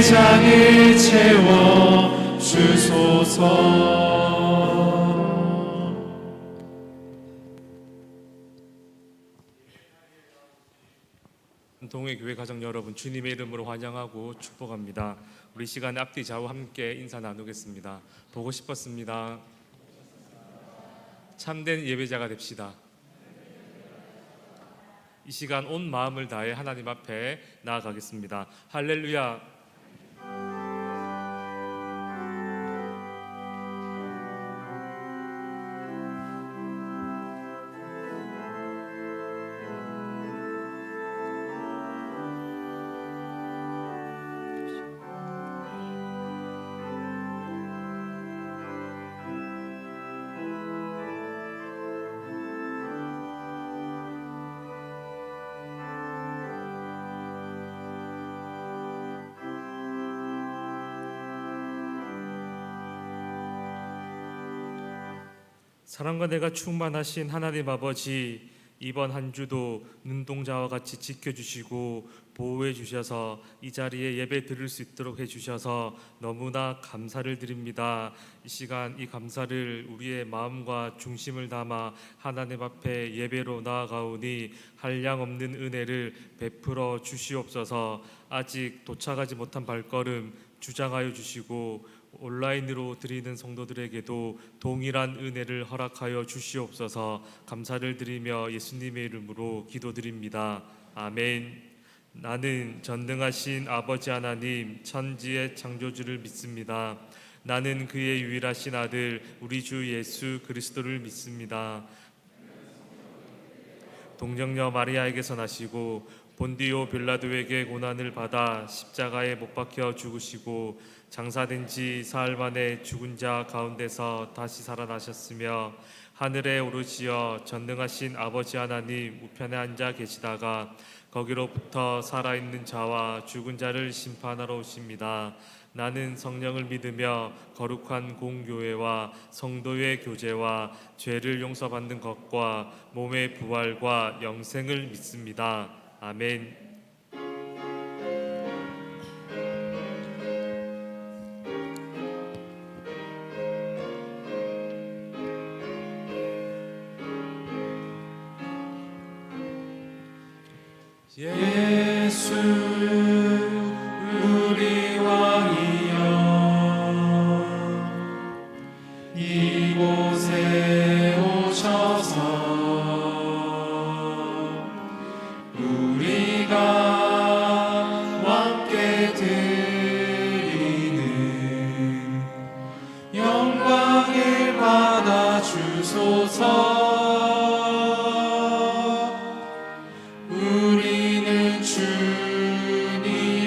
장을 채워 주소서. 동해교회 가정 여러분, 주님의 이름으로 환영하고 축복합니다. 우리 시간에 앞뒤 좌우 함께 인사 나누겠습니다. 보고 싶었습니다. 참된 예배자가 됩시다. 이 시간 온 마음을 다해 하나님 앞에 나아가겠습니다. 할렐루야. 사랑과 내가 충만하신 하나님 아버지, 이번 한 주도 눈동자와 같이 지켜주시고 보호해 주셔서 이 자리에 예배 드릴 수 있도록 해주셔서 너무나 감사를 드립니다. 이 시간 이 감사를 우리의 마음과 중심을 담아 하나님 앞에 예배로 나아가오니 한량없는 은혜를 베풀어 주시옵소서. 아직 도착하지 못한 발걸음 주장하여 주시고 온라인으로 드리는 성도들에게도 동일한 은혜를 허락하여 주시옵소서. 감사를 드리며 예수님의 이름으로 기도드립니다. 아멘. 나는 전능하신 아버지 하나님, 천지의 창조주를 믿습니다. 나는 그의 유일하신 아들 우리 주 예수 그리스도를 믿습니다. 동정녀 마리아에게서 나시고 본디오 빌라도에게 고난을 받아 십자가에 못 박혀 죽으시고 장사된 지 사흘 만에 죽은 자 가운데서 다시 살아나셨으며 하늘에 오르시어 전능하신 아버지 하나님 우편에 앉아 계시다가 거기로부터 살아있는 자와 죽은 자를 심판하러 오십니다. 나는 성령을 믿으며 거룩한 공교회와 성도의 교제와 죄를 용서받는 것과 몸의 부활과 영생을 믿습니다. 아멘. 예수 우리 왕이여, 이곳에 오셔서 우리가 왕께 드리는 영광을 받아 주소서. 우리는 주님의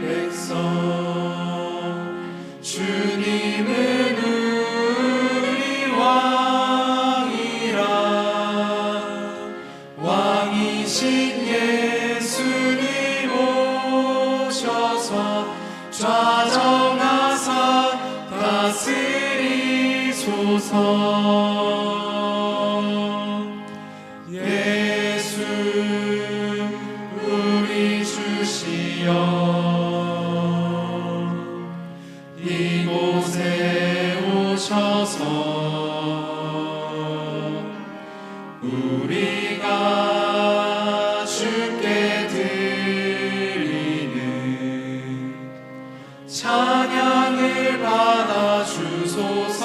백성, 주님은 우리 왕이라. 왕이신 예수님 오셔서 좌정하사 다스리소서. 우리 주시여, 이곳에 오셔서 우리가 주께 드리는 찬양을 받아 주소서.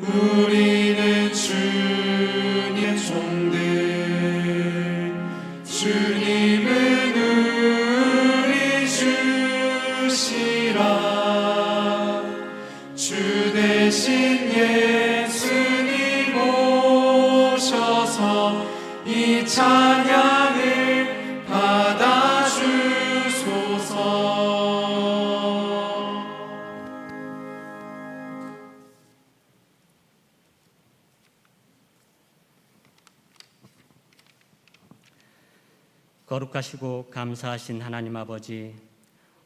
우리는 주님의 종들, 주님은 우리 주시라. 주 대신 예수님 오셔서 이 찬양을 받아 주소서. 거룩하시고 감사하신 하나님 아버지,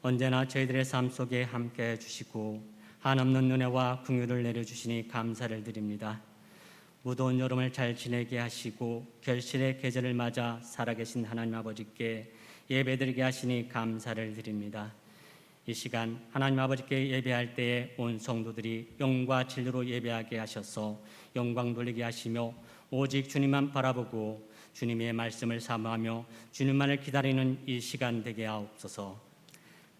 언제나 저희들의 삶 속에 함께해 주시고 한없는 은혜와 긍휼을 내려주시니 감사를 드립니다. 무더운 여름을 잘 지내게 하시고 결실의 계절을 맞아 살아계신 하나님 아버지께 예배드리게 하시니 감사를 드립니다. 이 시간 하나님 아버지께 예배할 때에 온 성도들이 영과 진리로 예배하게 하셔서 영광 돌리게 하시며 오직 주님만 바라보고 주님의 말씀을 사모하며 주님만을 기다리는 이 시간 되게 하옵소서.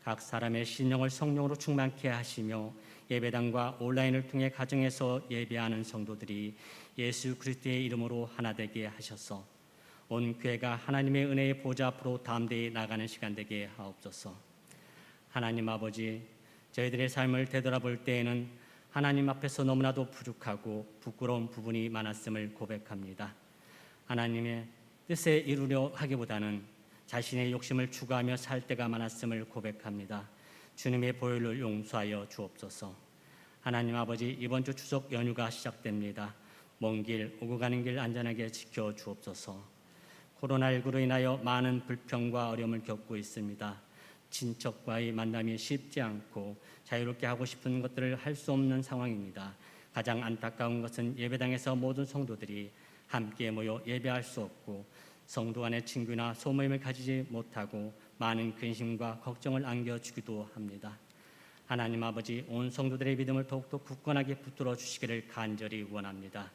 각 사람의 신령을 성령으로 충만케 하시며 예배당과 온라인을 통해 가정에서 예배하는 성도들이 예수 그리스도의 이름으로 하나 되게 하셔서 온 교회가 하나님의 은혜의 보좌 앞으로 담대히 나가는 시간 되게 하옵소서. 하나님 아버지, 저희들의 삶을 되돌아볼 때에는 하나님 앞에서 너무나도 부족하고 부끄러운 부분이 많았음을 고백합니다. 하나님의 뜻에 이루려 하기보다는 자신의 욕심을 추구하며 살 때가 많았음을 고백합니다. 주님의 보혈로 용서하여 주옵소서. 하나님 아버지, 이번 주 추석 연휴가 시작됩니다. 먼 길 오고 가는 길 안전하게 지켜 주옵소서. 코로나19로 인하여 많은 불평과 어려움을 겪고 있습니다. 친척과의 만남이 쉽지 않고 자유롭게 하고 싶은 것들을 할 수 없는 상황입니다. 가장 안타까운 것은 예배당에서 모든 성도들이 함께 모여 예배할 수 없고 성도 간의 친구나 소모임을 가지지 못하고 많은 근심과 걱정을 안겨주기도 합니다. 하나님 아버지, 온 성도들의 믿음을 더욱더 굳건하게 붙들어 주시기를 간절히 원합니다.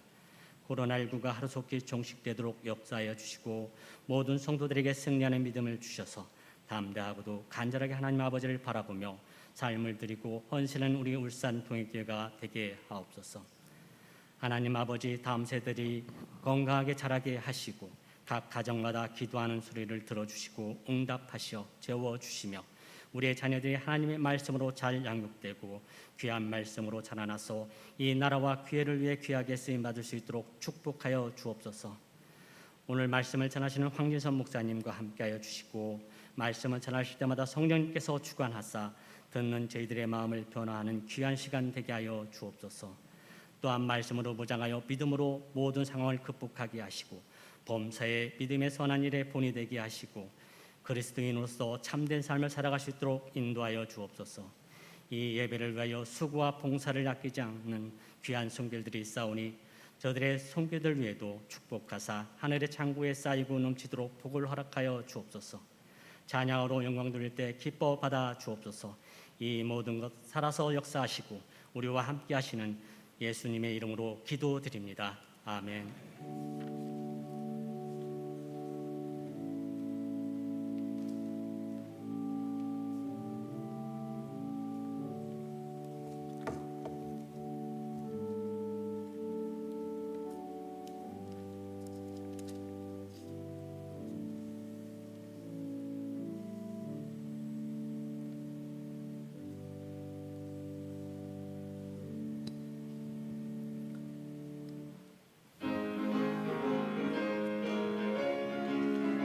코로나19가 하루속히 종식되도록 역사하여 주시고 모든 성도들에게 승리하는 믿음을 주셔서 담대하고도 간절하게 하나님 아버지를 바라보며 삶을 드리고 헌신하는 우리 울산 동행교회가 되게 하옵소서. 하나님 아버지, 다음 세대들이 건강하게 자라게 하시고 각 가정마다 기도하는 소리를 들어주시고 응답하시어 재워주시며 우리의 자녀들이 하나님의 말씀으로 잘 양육되고 귀한 말씀으로 자라나서 이 나라와 교회를 위해 귀하게 쓰임받을 수 있도록 축복하여 주옵소서. 오늘 말씀을 전하시는 황진선 목사님과 함께하여 주시고 말씀을 전하실 때마다 성령님께서 주관하사 듣는 저희들의 마음을 변화하는 귀한 시간 되게 하여 주옵소서. 또한 말씀으로 무장하여 믿음으로 모든 상황을 극복하게 하시고 범사에 믿음의 선한 일에 본이 되게 하시고 그리스도인으로서 참된 삶을 살아갈 수 있도록 인도하여 주옵소서. 이 예배를 위하여 수고와 봉사를 아끼지 않는 귀한 손길들이 있사오니 저들의 손길들 위에도 축복하사 하늘의 창고에 쌓이고 넘치도록 복을 허락하여 주옵소서. 찬양으로 영광 돌릴 때 기뻐 받아 주옵소서. 이 모든 것 살아서 역사하시고 우리와 함께 하시는 예수님의 이름으로 기도드립니다. 아멘.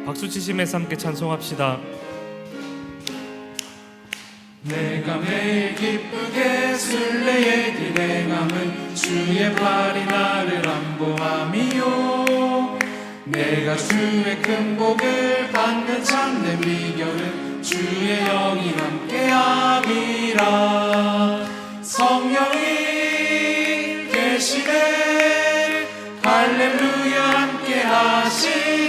박수 치시면서 함께 찬송합시다. 내가 매일 기쁘게 순례의 길 행함은 주의 팔이 나를 안보함이요. 내가 주의 큰 복을 받는 참된 비결은 주의 영이 함께함이라. 성령이 계시네, 할렐루야 함께하시네.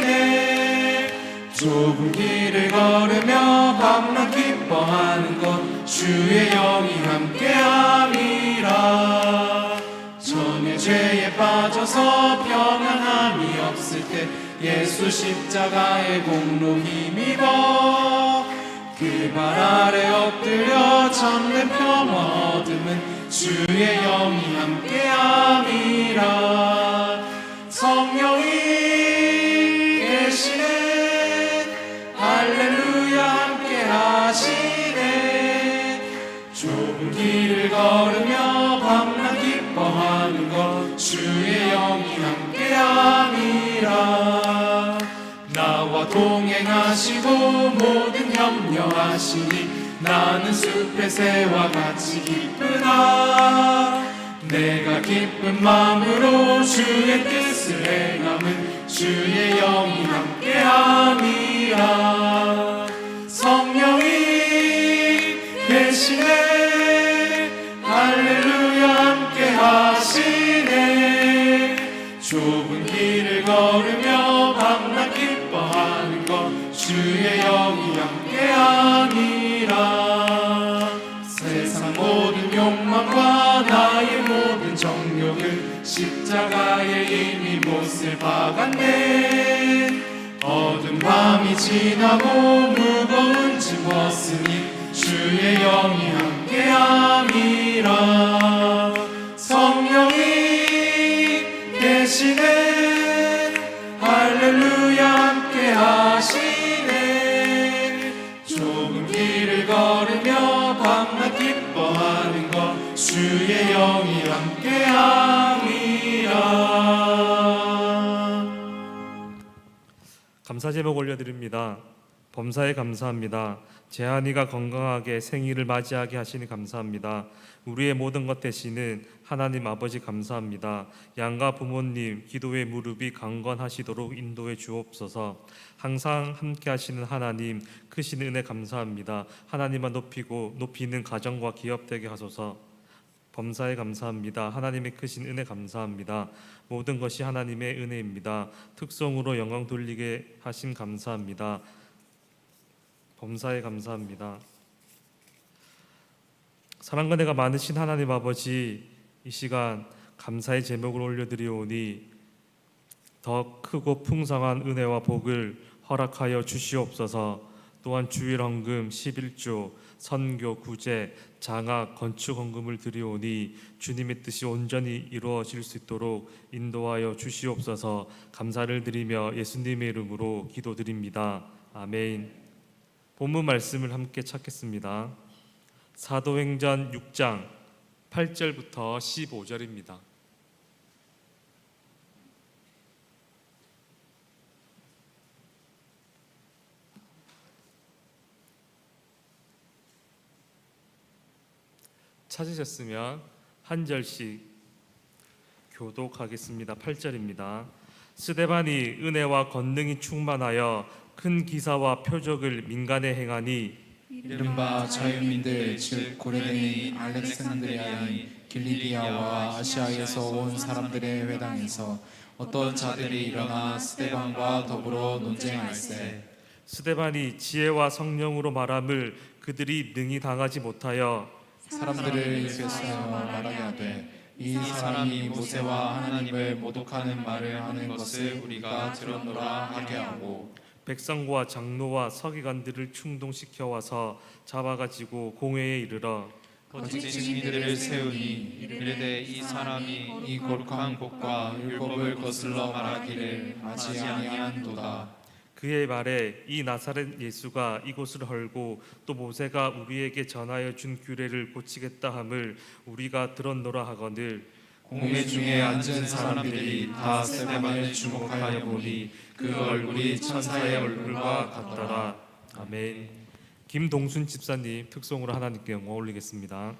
좁은 길을 걸으며 밤낮 기뻐하는 것 주의 영이 함께함이라. 전의 죄에 빠져서 평안함이 없을 때 예수 십자가의 공로 힘입어 그 발 아래 엎드려 참된 평화 얻음은 주의 영이 함께함이라. 성령이 계시네, 할렐루야 함께하시네. 좁은 길을 걸으며 밤낮 기뻐하는 것 주의 영이 함께함이라. 나와 동행하시고 모든 염려하시니 나는 숲의 새와 같이 기쁘다. 내가 기쁜 마음으로 주의 뜻을 행함은 주의 영이 함께함이라. 성령이 계시네, 할렐루야 함께하시네. 십자가에 이미 못을 박았네. 어두운 밤이 지나고 무거운 짐 벗으니 주의 영이 함께함이라. 성령이 계시네. 할렐루야 함께 하시네. 좁은 길을 걸으며 밤낮 기뻐하는 것 주의 영이 함께함이라. 감사 제목 올려드립니다. 범사에 감사합니다. 재한이가 건강하게 생일을 맞이하게 하시니 감사합니다. 우리의 모든 것 되시는 하나님 아버지 감사합니다. 양가 부모님 기도의 무릎이 강건하시도록 인도해 주옵소서. 항상 함께 하시는 하나님 크신 은혜 감사합니다. 하나님만 높이는 가정과 기업 되게 하소서. 범사에 감사합니다. 하나님의 크신 은혜 감사합니다. 모든 것이 하나님의 은혜입니다. 특성으로 영광 돌리게 하심 감사합니다. 범사에 감사합니다. 사랑과 은혜가 많으신 하나님 아버지, 이 시간 감사의 제목을 올려드리오니 더 크고 풍성한 은혜와 복을 허락하여 주시옵소서. 또한 주일 헌금 11조, 선교, 구제, 장학, 건축 헌금을 드리오니 주님의 뜻이 온전히 이루어질 수 있도록 인도하여 주시옵소서. 감사를 드리며 예수님의 이름으로 기도드립니다. 아멘. 본문 말씀을 함께 찾겠습니다. 사도행전 6장 8절부터 15절입니다. 찾으셨으면 한 절씩 교독하겠습니다. 8절입니다. 스데반이 은혜와 권능이 충만하여 큰 기사와 표적을 민간에 행하니 이른바 자유민들 즉 고레네인, 알렉산드리아인, 길리기아와 아시아에서 온 사람들의 회당에서 어떤 자들이 일어나 스데반과 더불어 논쟁할세. 스데반이 지혜와 성령으로 말함을 그들이 능히 당하지 못하여 사람들을 일깨워 말하게 하되 이 사람이 모세와 하나님을 모독하는 말을 하는 것을 우리가 들었노라 하게 하고 백성과 장로와 서기관들을 충동시켜 와서 잡아가지고 공회에 이르러 거짓 증인들을 세우니 이르되 이 사람이 이 거룩한 곳과 율법을 거슬러 말하기를 하지 아니한도다. 그의 말에 이 나사렛 예수가 이곳을 헐고 또 모세가 우리에게 전하여 준 규례를 고치겠다 함을 우리가 들었노라 하거늘 공회 중에 앉은 사람들이 다 스데반을 주목하여 보니 그 얼굴이 천사의 얼굴과 같더라. 아멘. 김동순 집사님 특송으로 하나님께 영광 올리겠습니다.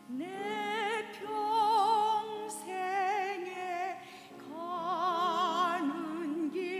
내 평생에 가는 길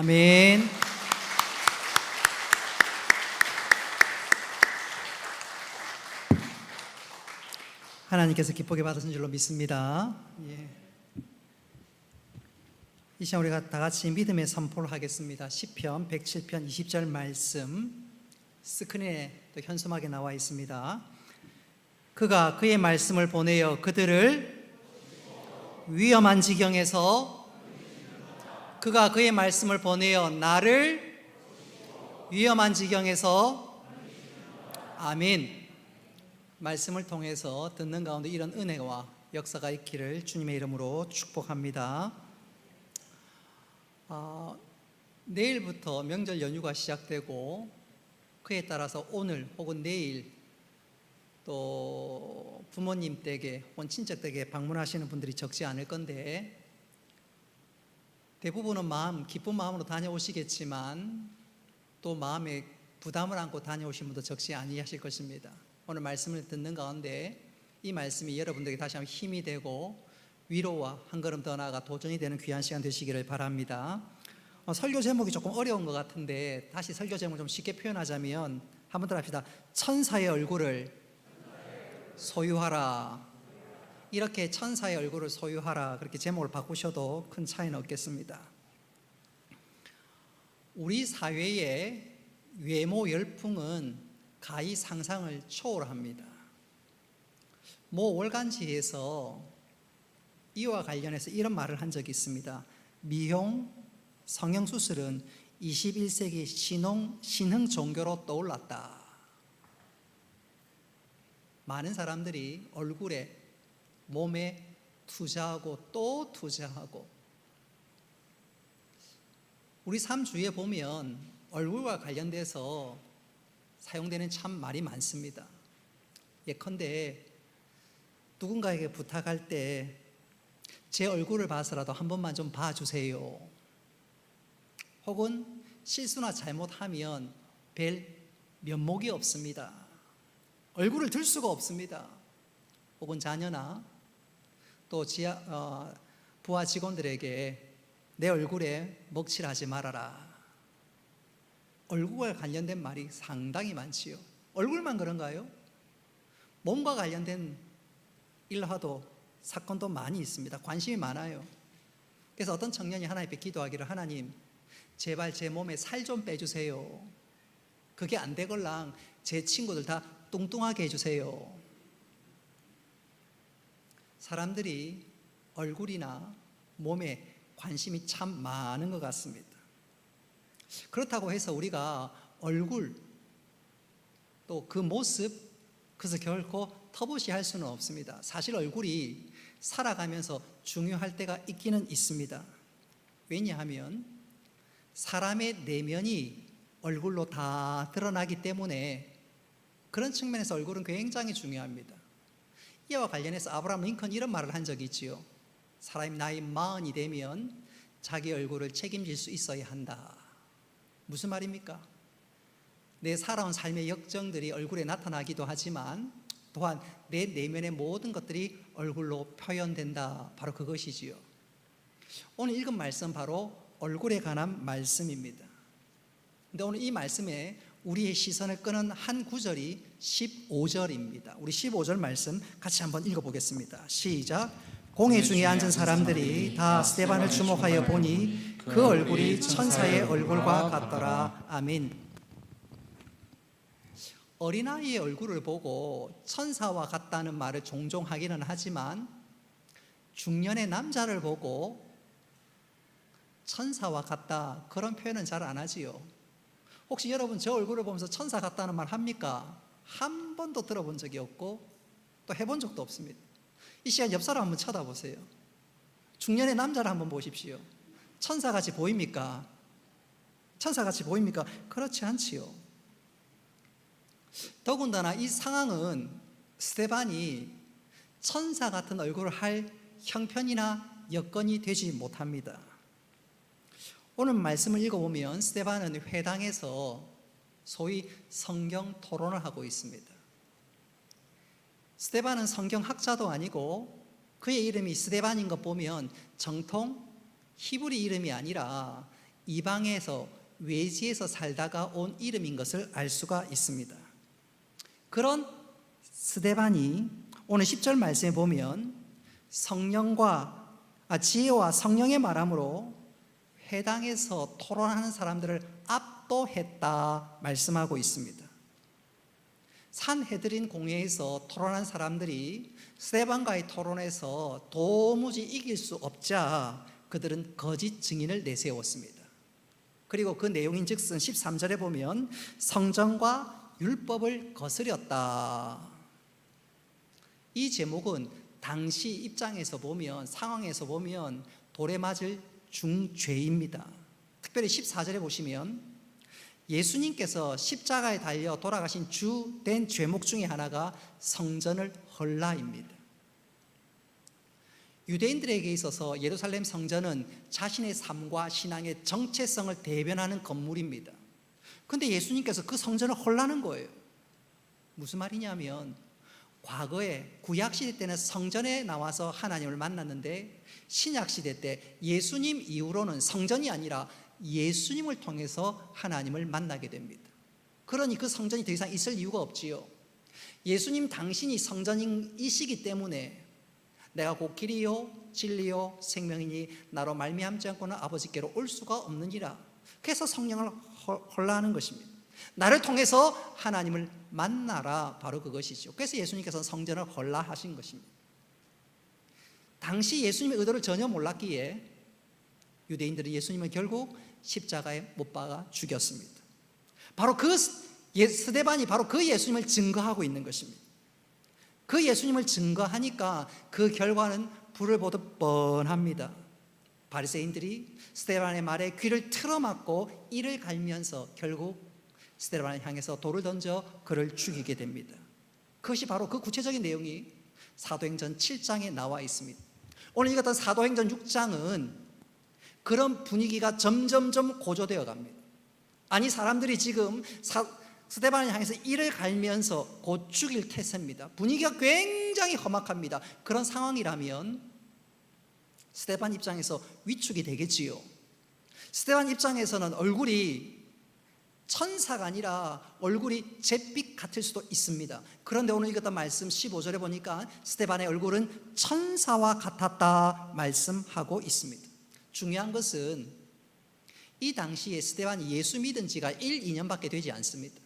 아멘. 하나님께서 기쁘게 받으신 줄로 믿습니다. 예. 이 시간 우리가 다 같이 믿음의 선포를 하겠습니다. 시편 107편 20절 말씀 스크린에 또 현수막에 나와 있습니다. 그가 그의 말씀을 보내어 그들을 위험한 지경에서, 그가 그의 말씀을 보내어 나를 위험한 지경에서, 아멘. 말씀을 통해서 듣는 가운데 이런 은혜와 역사가 있기를 주님의 이름으로 축복합니다. 내일부터 명절 연휴가 시작되고 그에 따라서 오늘 혹은 내일 또 부모님 댁에 혹은 친척 댁에 방문하시는 분들이 적지 않을 건데 대부분은 기쁜 마음으로 다녀오시겠지만 또 마음에 부담을 안고 다녀오신 분도 적지 아니하실 것입니다. 오늘 말씀을 듣는 가운데 이 말씀이 여러분들에게 다시 한번 힘이 되고 위로와 한 걸음 더 나아가 도전이 되는 귀한 시간 되시기를 바랍니다. 설교 제목이 조금 어려운 것 같은데 다시 설교 제목을 좀 쉽게 표현하자면 한번 더 합시다. 천사의 얼굴을 소유하라. 이렇게 천사의 얼굴을 소유하라 그렇게 제목을 바꾸셔도 큰 차이는 없겠습니다. 우리 사회의 외모 열풍은 가히 상상을 초월합니다. 모 월간지에서 이와 관련해서 이런 말을 한 적이 있습니다. 미용, 성형수술은 21세기 신흥 종교로 떠올랐다. 많은 사람들이 얼굴에, 몸에 투자하고 또 투자하고, 우리 삶 주위에 보면 얼굴과 관련돼서 사용되는 참 말이 많습니다. 예컨대 누군가에게 부탁할 때 제 얼굴을 봐서라도 한 번만 좀 봐주세요. 혹은 실수나 잘못하면 뵐 면목이 없습니다. 얼굴을 들 수가 없습니다. 혹은 자녀나 또 부하 직원들에게 내 얼굴에 먹칠하지 말아라. 얼굴과 관련된 말이 상당히 많지요. 얼굴만 그런가요? 몸과 관련된 일화도 사건도 많이 있습니다. 관심이 많아요. 그래서 어떤 청년이 하나님께 기도하기를, 하나님 제발 제 몸에 살 좀 빼주세요. 그게 안 되걸랑 제 친구들 다 뚱뚱하게 해주세요. 사람들이 얼굴이나 몸에 관심이 참 많은 것 같습니다. 그렇다고 해서 우리가 얼굴 또 그 모습 그래서 결코 터부시할 수는 없습니다. 사실 얼굴이 살아가면서 중요할 때가 있기는 있습니다. 왜냐하면 사람의 내면이 얼굴로 다 드러나기 때문에 그런 측면에서 얼굴은 굉장히 중요합니다. 이와 관련해서 아브라함 링컨 이런 말을 한 적이 있지요. 사람이 나이 40이 되면 자기 얼굴을 책임질 수 있어야 한다. 무슨 말입니까? 내 살아온 삶의 역정들이 얼굴에 나타나기도 하지만 또한 내 내면의 모든 것들이 얼굴로 표현된다. 바로 그것이지요. 오늘 읽은 말씀 바로 얼굴에 관한 말씀입니다. 근데 오늘 이 말씀에 우리의 시선을 끄는 한 구절이 15절입니다. 우리 15절 말씀 같이 한번 읽어보겠습니다. 시작. 공회 중에 앉은 사람들이 다 스데반을 주목하여 보니 그 얼굴이 천사의 얼굴과 같더라. 아멘. 어린아이의 얼굴을 보고 천사와 같다는 말을 종종 하기는 하지만 중년의 남자를 보고 천사와 같다 그런 표현은 잘 안 하지요. 혹시 여러분 저 얼굴을 보면서 천사 같다는 말 합니까? 한 번도 들어본 적이 없고 또 해본 적도 없습니다. 이 시간 옆 사람 한번 쳐다보세요. 중년의 남자를 한번 보십시오. 천사같이 보입니까? 천사같이 보입니까? 그렇지 않지요. 더군다나 이 상황은 스데반이 천사 같은 얼굴을 할 형편이나 여건이 되지 못합니다. 오늘 말씀을 읽어보면 스데반은 회당에서 소위 성경 토론을 하고 있습니다. 스데반은 성경학자도 아니고 그의 이름이 스데반인 것 보면 정통 히브리 이름이 아니라 이방에서 외지에서 살다가 온 이름인 것을 알 수가 있습니다. 그런 스데반이 오늘 10절 말씀에 보면 지혜와 성령의 말함으로 회당에서 토론하는 사람들을 압도했다 말씀하고 있습니다. 산헤드린 공회에서 토론한 사람들이 스데반과의 토론에서 도무지 이길 수 없자 그들은 거짓 증인을 내세웠습니다. 그리고 그 내용인즉슨 13절에 보면 성전과 율법을 거스렸다. 이 제목은 당시 입장에서 보면, 상황에서 보면 돌에 맞을 중죄입니다. 특별히 14절에 보시면 예수님께서 십자가에 달려 돌아가신 주된 죄목 중에 하나가 성전을 헐라입니다. 유대인들에게 있어서 예루살렘 성전은 자신의 삶과 신앙의 정체성을 대변하는 건물입니다. 그런데 예수님께서 그 성전을 헐라는 거예요. 무슨 말이냐면 과거에 구약시대 때는 성전에 나와서 하나님을 만났는데 신약시대 때 예수님 이후로는 성전이 아니라 예수님을 통해서 하나님을 만나게 됩니다. 그러니 그 성전이 더 이상 있을 이유가 없지요. 예수님 당신이 성전이시기 때문에 내가 곧 길이요 진리요 생명이니 나로 말미암지 않고는 아버지께로 올 수가 없느니라. 그래서 성령을 헐라하는 것입니다. 나를 통해서 하나님을 만나라, 바로 그것이죠. 그래서 예수님께서는 성전을 헐라하신 것입니다. 당시 예수님의 의도를 전혀 몰랐기에 유대인들은 예수님을 결국 십자가에 못 박아 죽였습니다. 바로 그 스데반이 바로 그 예수님을 증거하고 있는 것입니다. 그 예수님을 증거하니까 그 결과는 불을 보듯 뻔합니다. 바리새인들이 스데반의 말에 귀를 틀어막고 이를 갈면서 결국 스데반을 향해서 돌을 던져 그를 죽이게 됩니다. 그것이 바로 그 구체적인 내용이 사도행전 7장에 나와 있습니다. 오늘 읽었던 사도행전 6장은 그런 분위기가 점점점 고조되어 갑니다. 아니, 사람들이 지금 스데반을 향해서 이를 갈면서 곧 죽일 태세입니다. 분위기가 굉장히 험악합니다. 그런 상황이라면 스데반 입장에서 위축이 되겠지요. 스데반 입장에서는 얼굴이 천사가 아니라 얼굴이 잿빛 같을 수도 있습니다. 그런데 오늘 읽었던 말씀 15절에 보니까 스데반의 얼굴은 천사와 같았다 말씀하고 있습니다. 중요한 것은 이 당시에 스데반이 예수 믿은 지가 1, 2년밖에 되지 않습니다.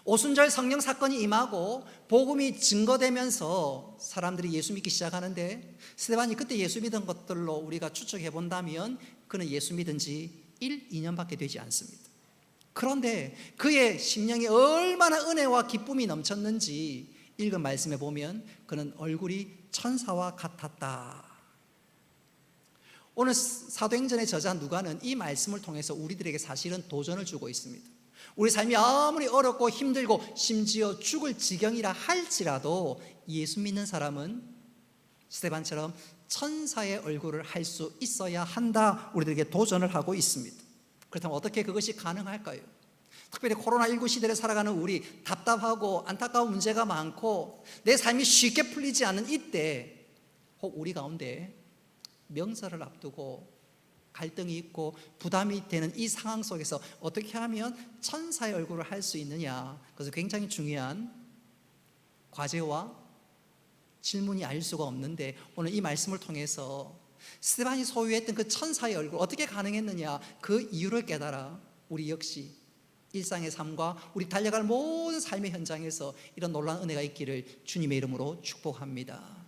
오순절 성령 사건이 임하고 복음이 증거되면서 사람들이 예수 믿기 시작하는데 스데반이 그때 예수 믿은 것들로 우리가 추측해 본다면 그는 예수 믿은 지 1, 2년밖에 되지 않습니다. 그런데 그의 심령이 얼마나 은혜와 기쁨이 넘쳤는지 읽은 말씀에 보면 그는 얼굴이 천사와 같았다. 오늘 사도행전의 저자 누가는 이 말씀을 통해서 우리들에게 사실은 도전을 주고 있습니다. 우리 삶이 아무리 어렵고 힘들고 심지어 죽을 지경이라 할지라도 예수 믿는 사람은 스데반처럼 천사의 얼굴을 할 수 있어야 한다, 우리들에게 도전을 하고 있습니다. 그렇다면 어떻게 그것이 가능할까요? 특별히 코로나19 시대를 살아가는 우리, 답답하고 안타까운 문제가 많고 내 삶이 쉽게 풀리지 않는 이때, 혹 우리 가운데 명절을 앞두고 갈등이 있고 부담이 되는 이 상황 속에서 어떻게 하면 천사의 얼굴을 할 수 있느냐, 그래서 굉장히 중요한 과제와 질문이 아닐 수가 없는데 오늘 이 말씀을 통해서 스데반이 소유했던 그 천사의 얼굴 어떻게 가능했느냐, 그 이유를 깨달아 우리 역시 일상의 삶과 우리 달려갈 모든 삶의 현장에서 이런 놀라운 은혜가 있기를 주님의 이름으로 축복합니다.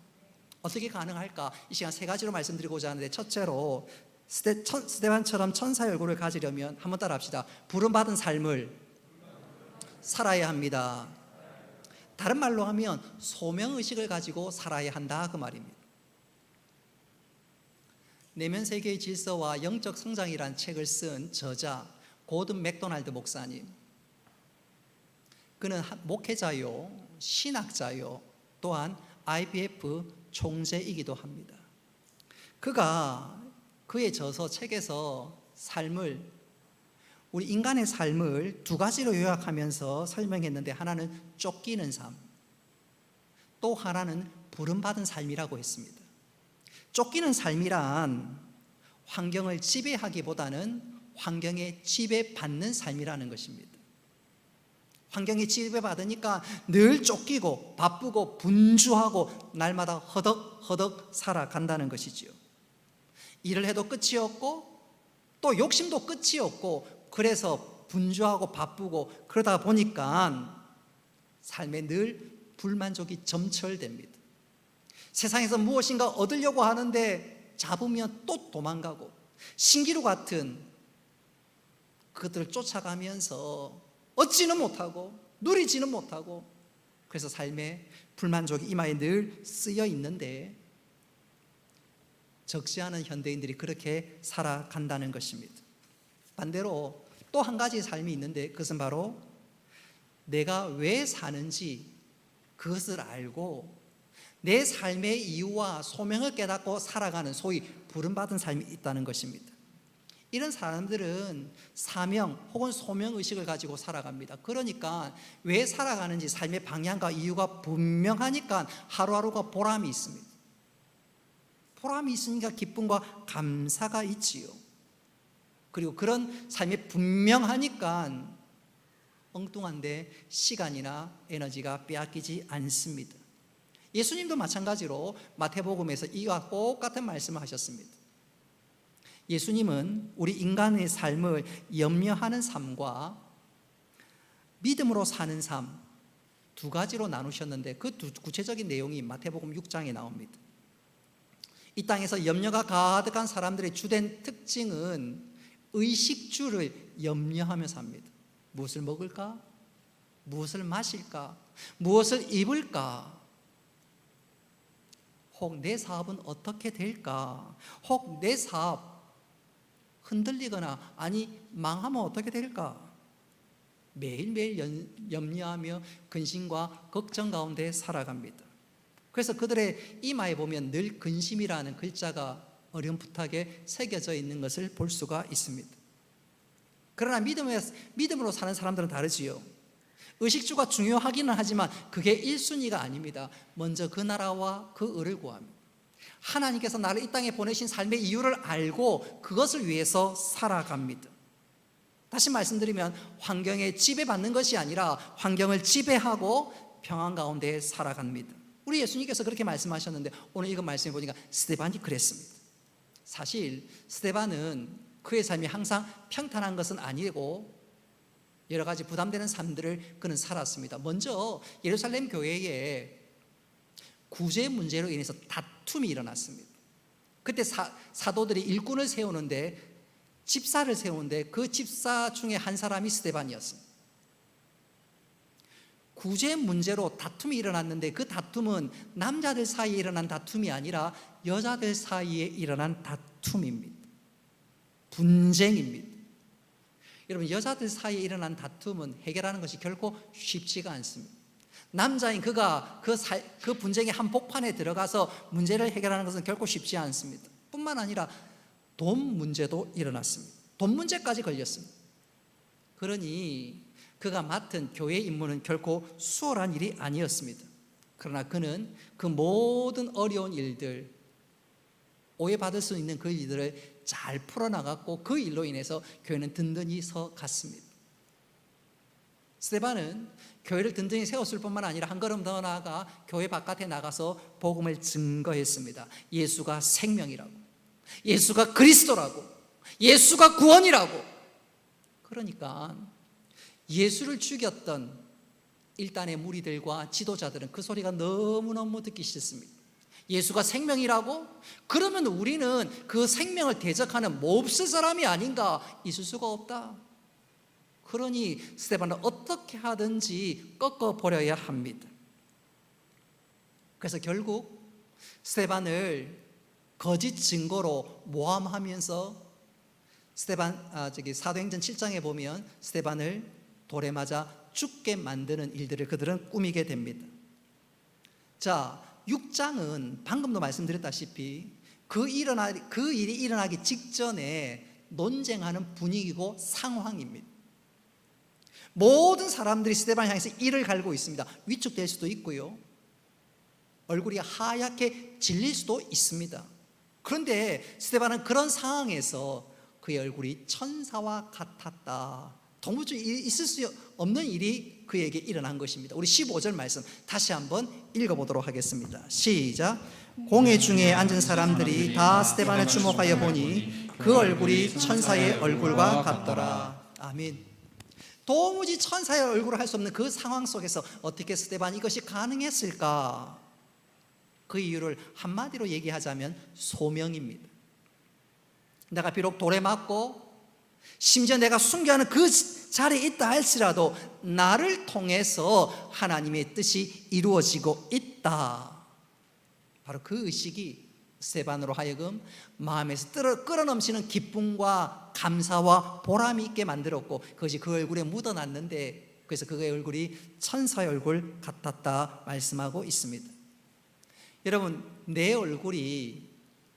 어떻게 가능할까? 이 시간 세 가지로 말씀드리고자 하는데, 첫째로 스데반처럼 천사의 얼굴을 가지려면 한번 따라 합시다. 부름받은 삶을 살아야 합니다. 다른 말로 하면 소명의식을 가지고 살아야 한다, 그 말입니다. 내면 세계의 질서와 영적 성장이라는 책을 쓴 저자 고든 맥도날드 목사님, 그는 목회자요, 신학자요, 또한 IBF 총재이기도 합니다. 그가 그의 저서 책에서 우리 인간의 삶을 두 가지로 요약하면서 설명했는데, 하나는 쫓기는 삶, 또 하나는 부름받은 삶이라고 했습니다. 쫓기는 삶이란 환경을 지배하기보다는 환경에 지배받는 삶이라는 것입니다. 환경에 지배받으니까 늘 쫓기고 바쁘고 분주하고 날마다 허덕허덕 살아간다는 것이지요. 일을 해도 끝이 없고 또 욕심도 끝이 없고 그래서 분주하고 바쁘고 그러다 보니까 삶에 늘 불만족이 점철됩니다. 세상에서 무엇인가 얻으려고 하는데 잡으면 또 도망가고 신기루 같은 그것들을 쫓아가면서 얻지는 못하고 누리지는 못하고 그래서 삶에 불만족이 이마에 늘 쓰여 있는데 적지 않은 현대인들이 그렇게 살아간다는 것입니다. 반대로 또 한 가지 삶이 있는데 그것은 바로 내가 왜 사는지 그것을 알고 내 삶의 이유와 소명을 깨닫고 살아가는 소위 부름받은 삶이 있다는 것입니다. 이런 사람들은 사명 혹은 소명의식을 가지고 살아갑니다. 그러니까 왜 살아가는지 삶의 방향과 이유가 분명하니까 하루하루가 보람이 있습니다. 보람이 있으니까 기쁨과 감사가 있지요. 그리고 그런 삶이 분명하니까 엉뚱한데 시간이나 에너지가 빼앗기지 않습니다. 예수님도 마찬가지로 마태복음에서 이와 똑같은 말씀을 하셨습니다. 예수님은 우리 인간의 삶을 염려하는 삶과 믿음으로 사는 삶 두 가지로 나누셨는데 그 구체적인 내용이 마태복음 6장에 나옵니다. 이 땅에서 염려가 가득한 사람들의 주된 특징은 의식주를 염려하며 삽니다. 무엇을 먹을까? 무엇을 마실까? 무엇을 입을까? 혹 내 사업은 어떻게 될까? 혹 내 사업 흔들리거나 아니 망하면 어떻게 될까? 매일매일 염려하며 근심과 걱정 가운데 살아갑니다. 그래서 그들의 이마에 보면 늘 근심이라는 글자가 어렴풋하게 새겨져 있는 것을 볼 수가 있습니다. 그러나 믿음으로 사는 사람들은 다르지요. 의식주가 중요하기는 하지만 그게 1순위가 아닙니다. 먼저 그 나라와 그 의를 구합니다. 하나님께서 나를 이 땅에 보내신 삶의 이유를 알고 그것을 위해서 살아갑니다. 다시 말씀드리면 환경에 지배받는 것이 아니라 환경을 지배하고 평안 가운데 살아갑니다. 우리 예수님께서 그렇게 말씀하셨는데 오늘 이거 말씀해 보니까 스데반이 그랬습니다. 사실 스데반은 그의 삶이 항상 평탄한 것은 아니고 여러 가지 부담되는 삶들을 그는 살았습니다. 먼저 예루살렘 교회에 구제 문제로 인해서 다툼이 일어났습니다. 그때 사도들이 일꾼을 세우는데 집사를 세우는데 그 집사 중에 한 사람이 스데반이었습니다. 구제 문제로 다툼이 일어났는데 그 다툼은 남자들 사이에 일어난 다툼이 아니라 여자들 사이에 일어난 다툼입니다. 분쟁입니다. 여러분 여자들 사이에 일어난 다툼은 해결하는 것이 결코 쉽지가 않습니다. 남자인 그가 그 분쟁의 한복판에 들어가서 문제를 해결하는 것은 결코 쉽지 않습니다. 뿐만 아니라 돈 문제도 일어났습니다. 돈 문제까지 걸렸습니다. 그러니 그가 맡은 교회 임무는 결코 수월한 일이 아니었습니다. 그러나 그는 그 모든 어려운 일들, 오해받을 수 있는 그 일들을 잘 풀어나갔고 그 일로 인해서 교회는 든든히 서 갔습니다. 스데반은 교회를 든든히 세웠을 뿐만 아니라 한 걸음 더 나아가 교회 바깥에 나가서 복음을 증거했습니다. 예수가 생명이라고, 예수가 그리스도라고, 예수가 구원이라고. 그러니까 예수를 죽였던 일단의 무리들과 지도자들은 그 소리가 너무너무 듣기 싫습니다. 예수가 생명이라고? 그러면 우리는 그 생명을 대적하는 몹쓸 사람이 아닌가? 있을 수가 없다. 그러니 스데반은 어떻게 하든지 꺾어버려야 합니다. 그래서 결국 스데반을 거짓 증거로 모함하면서 사도행전 7장에 보면 스데반을 돌에 맞아 죽게 만드는 일들을 그들은 꾸미게 됩니다. 자, 6장은 방금도 말씀드렸다시피 그 일이 일어나기 직전에 논쟁하는 분위기고 상황입니다. 모든 사람들이 스데반을 향해서 이를 갈고 있습니다. 위축될 수도 있고요, 얼굴이 하얗게 질릴 수도 있습니다. 그런데 스데반은 그런 상황에서 그의 얼굴이 천사와 같았다. 도무지 있을 수 없는 일이 그에게 일어난 것입니다. 우리 15절 말씀 다시 한번 읽어보도록 하겠습니다. 시작. 공회 중에 앉은 사람들이 다 스데반을 주목하여 보니 그 얼굴이 천사의 얼굴과 같더라. 아멘. 도무지 천사의 얼굴을 할 수 없는 그 상황 속에서 어떻게 스데반 이것이 가능했을까? 그 이유를 한마디로 얘기하자면 소명입니다. 내가 비록 돌에 맞고 심지어 내가 순교하는 그 자리에 있다 할지라도 나를 통해서 하나님의 뜻이 이루어지고 있다. 바로 그 의식이 스데반으로 하여금 마음에서 끌어넘치는 기쁨과 감사와 보람이 있게 만들었고 그것이 그 얼굴에 묻어났는데 그래서 그의 얼굴이 천사의 얼굴 같았다 말씀하고 있습니다. 여러분, 내 얼굴이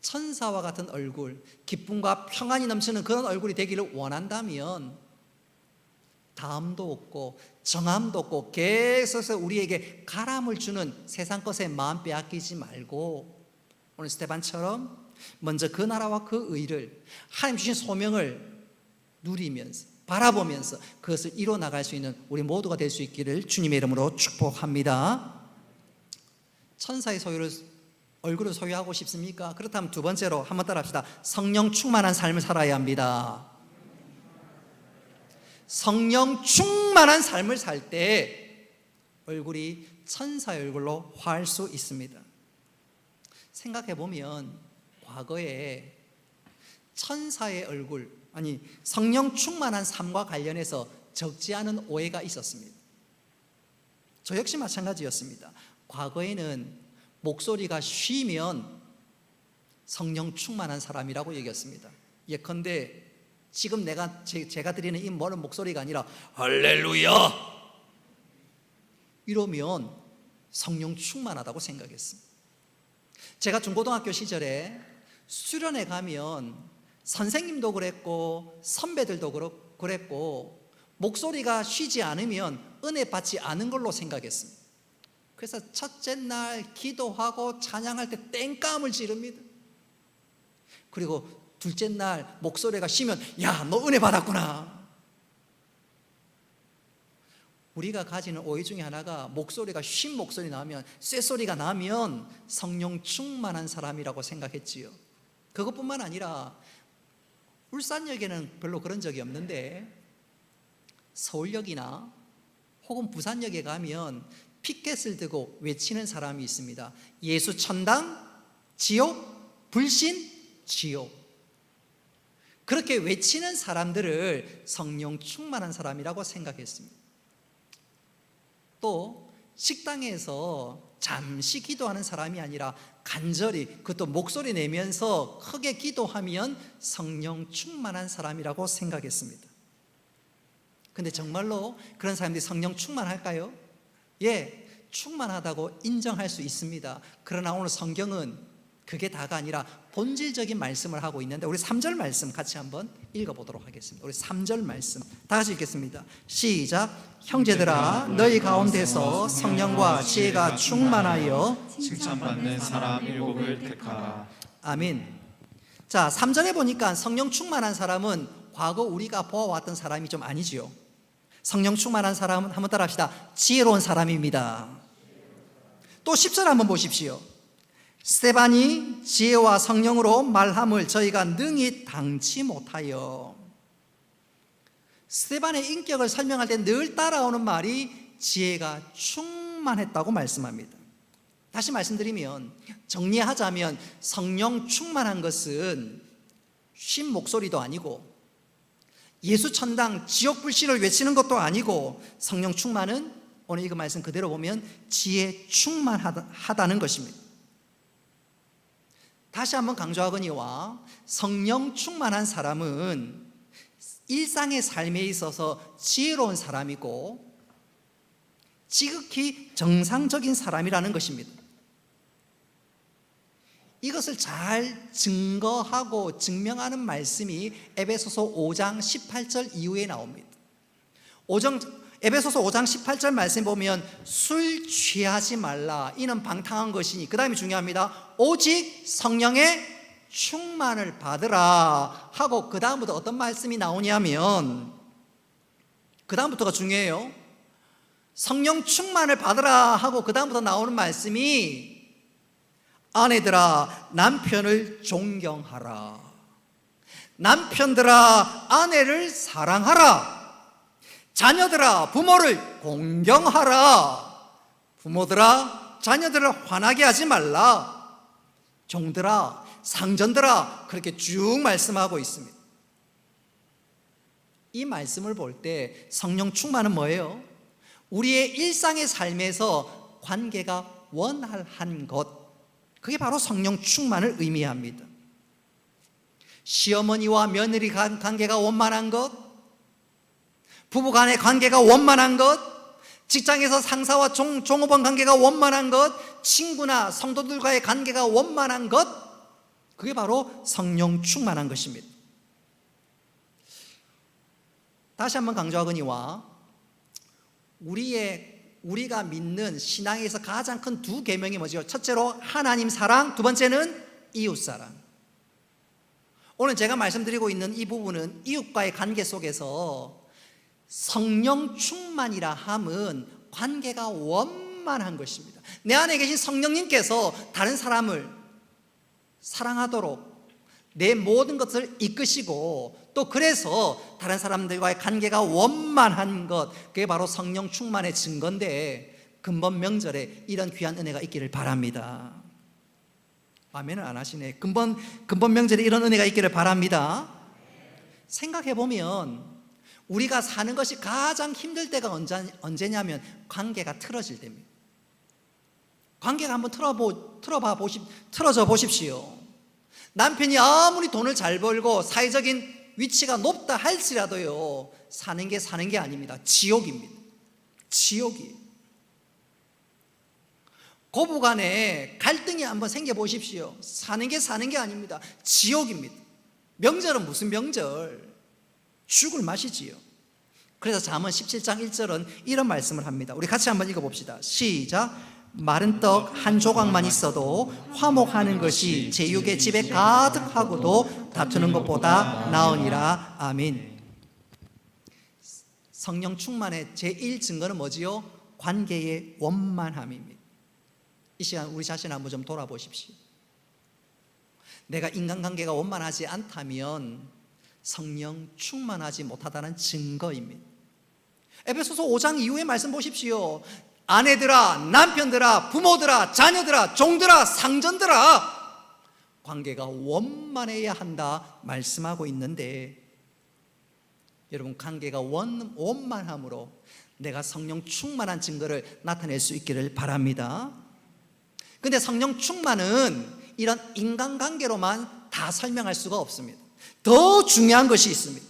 천사와 같은 얼굴, 기쁨과 평안이 넘치는 그런 얼굴이 되기를 원한다면 다함도 없고 정함도 없고 계속해서 우리에게 가람을 주는 세상 것에 마음 빼앗기지 말고 오늘 스데반처럼 먼저 그 나라와 그 의를 하나님 주신 소명을 누리면서 바라보면서 그것을 이뤄 나갈 수 있는 우리 모두가 될 수 있기를 주님의 이름으로 축복합니다. 천사의 얼굴을 소유하고 싶습니까? 그렇다면 두 번째로 한번 따라합시다. 성령 충만한 삶을 살아야 합니다. 성령 충만한 삶을 살 때 얼굴이 천사의 얼굴로 화할 수 있습니다. 생각해 보면 과거에 천사의 얼굴, 아니 성령 충만한 삶과 관련해서 적지 않은 오해가 있었습니다. 저 역시 마찬가지였습니다. 과거에는 목소리가 쉬면 성령 충만한 사람이라고 여겼습니다. 예컨대 지금 제가 드리는 이 멀은 목소리가 아니라 할렐루야 이러면 성령 충만하다고 생각했습니다. 제가 중고등학교 시절에 수련회 가면 선생님도 그랬고 선배들도 그랬고 목소리가 쉬지 않으면 은혜 받지 않은 걸로 생각했습니다. 그래서 첫째 날 기도하고 찬양할 때 땡깡을 지릅니다. 그리고 둘째 날 목소리가 쉬면 야, 너 은혜 받았구나. 우리가 가지는 오해 중에 하나가 목소리가 쉰 목소리 나면 쇠소리가 나면 성령 충만한 사람이라고 생각했지요. 그것뿐만 아니라 울산역에는 별로 그런 적이 없는데 서울역이나 혹은 부산역에 가면 피켓을 들고 외치는 사람이 있습니다. 예수 천당, 지옥, 불신, 지옥. 그렇게 외치는 사람들을 성령 충만한 사람이라고 생각했습니다. 또 식당에서 잠시 기도하는 사람이 아니라 간절히 그것도 목소리 내면서 크게 기도하면 성령 충만한 사람이라고 생각했습니다. 근데 정말로 그런 사람들이 성령 충만할까요? 예, 충만하다고 인정할 수 있습니다. 그러나 오늘 성경은 그게 다가 아니라 본질적인 말씀을 하고 있는데 우리 3절 말씀 같이 한번 읽어보도록 하겠습니다. 우리 3절 말씀 다 같이 읽겠습니다. 시작. 형제들아 너희 가운데서 성령과 지혜가 충만하여 칭찬받는 사람 7을 택하라. 아멘. 자, 3절에 보니까 성령 충만한 사람은 과거 우리가 보아왔던 사람이 좀 아니지요. 성령 충만한 사람은 한번 따라합시다. 지혜로운 사람입니다. 또 10절 한번 보십시오. 스데반이 지혜와 성령으로 말함을 저희가 능히 당치 못하여. 스데반의 인격을 설명할 때 늘 따라오는 말이 지혜가 충만했다고 말씀합니다. 다시 말씀드리면 정리하자면 성령 충만한 것은 쉰 목소리도 아니고 예수 천당 지옥 불신을 외치는 것도 아니고 성령 충만은 오늘 이거 말씀 그대로 보면 지혜 충만하다는 것입니다. 다시 한번 강조하거니와 성령 충만한 사람은 일상의 삶에 있어서 지혜로운 사람이고 지극히 정상적인 사람이라는 것입니다. 이것을 잘 증거하고 증명하는 말씀이 에베소서 5장 18절 이후에 나옵니다. 에베소서 5장 18절 말씀 보면 술 취하지 말라 이는 방탕한 것이니 그 다음에 중요합니다. 오직 성령에 충만을 받으라 하고 그 다음부터 어떤 말씀이 나오냐면, 그 다음부터가 중요해요. 성령 충만을 받으라 하고 그 다음부터 나오는 말씀이 아내들아 남편을 존경하라, 남편들아 아내를 사랑하라, 자녀들아 부모를 공경하라, 부모들아 자녀들을 화나게 하지 말라, 종들아 상전들아, 그렇게 쭉 말씀하고 있습니다. 이 말씀을 볼 때 성령 충만은 뭐예요? 우리의 일상의 삶에서 관계가 원활한 것, 그게 바로 성령 충만을 의미합니다. 시어머니와 며느리 간 관계가 원만한 것, 부부 간의 관계가 원만한 것, 직장에서 상사와 종업원 관계가 원만한 것, 친구나 성도들과의 관계가 원만한 것, 그게 바로 성령 충만한 것입니다. 다시 한번 강조하거니와 우리가 믿는 신앙에서 가장 큰 두 계명이 뭐죠? 첫째로 하나님 사랑, 두 번째는 이웃 사랑. 오늘 제가 말씀드리고 있는 이 부분은 이웃과의 관계 속에서 성령 충만이라 함은 관계가 원만한 것입니다. 내 안에 계신 성령님께서 다른 사람을 사랑하도록 내 모든 것을 이끄시고, 또 그래서 다른 사람들과의 관계가 원만한 것, 그게 바로 성령 충만의 증거인데, 근본 명절에 이런 귀한 은혜가 있기를 바랍니다. 아멘을 안 하시네. 근본 명절에 이런 은혜가 있기를 바랍니다. 생각해 보면 우리가 사는 것이 가장 힘들 때가 언제냐면 관계가 틀어질 때입니다. 관계가 한번 틀어져 보십시오. 남편이 아무리 돈을 잘 벌고 사회적인 위치가 높다 할지라도요, 사는 게 아닙니다. 지옥입니다. 지옥이에요. 고부 간에 갈등이 한번 생겨 보십시오. 사는 게 아닙니다. 지옥입니다. 명절은 무슨 명절? 죽을 맛이지요. 그래서 잠언 17장 1절은 이런 말씀을 합니다. 우리 같이 한번 읽어봅시다. 시작. 마른 떡 한 조각만 있어도 화목하는 것이 제육의 집에 가득하고도 다투는 것보다 나으니라. 아멘. 성령 충만의 제1 증거는 뭐지요? 관계의 원만함입니다. 이 시간 우리 자신 한번 좀 돌아보십시오. 내가 인간관계가 원만하지 않다면 성령 충만하지 못하다는 증거입니다. 에베소서 5장 이후의 말씀 보십시오. 아내들아, 남편들아, 부모들아, 자녀들아, 종들아, 상전들아, 관계가 원만해야 한다 말씀하고 있는데, 여러분 관계가 원만함으로 내가 성령 충만한 증거를 나타낼 수 있기를 바랍니다. 근데 성령 충만은 이런 인간관계로만 다 설명할 수가 없습니다. 더 중요한 것이 있습니다.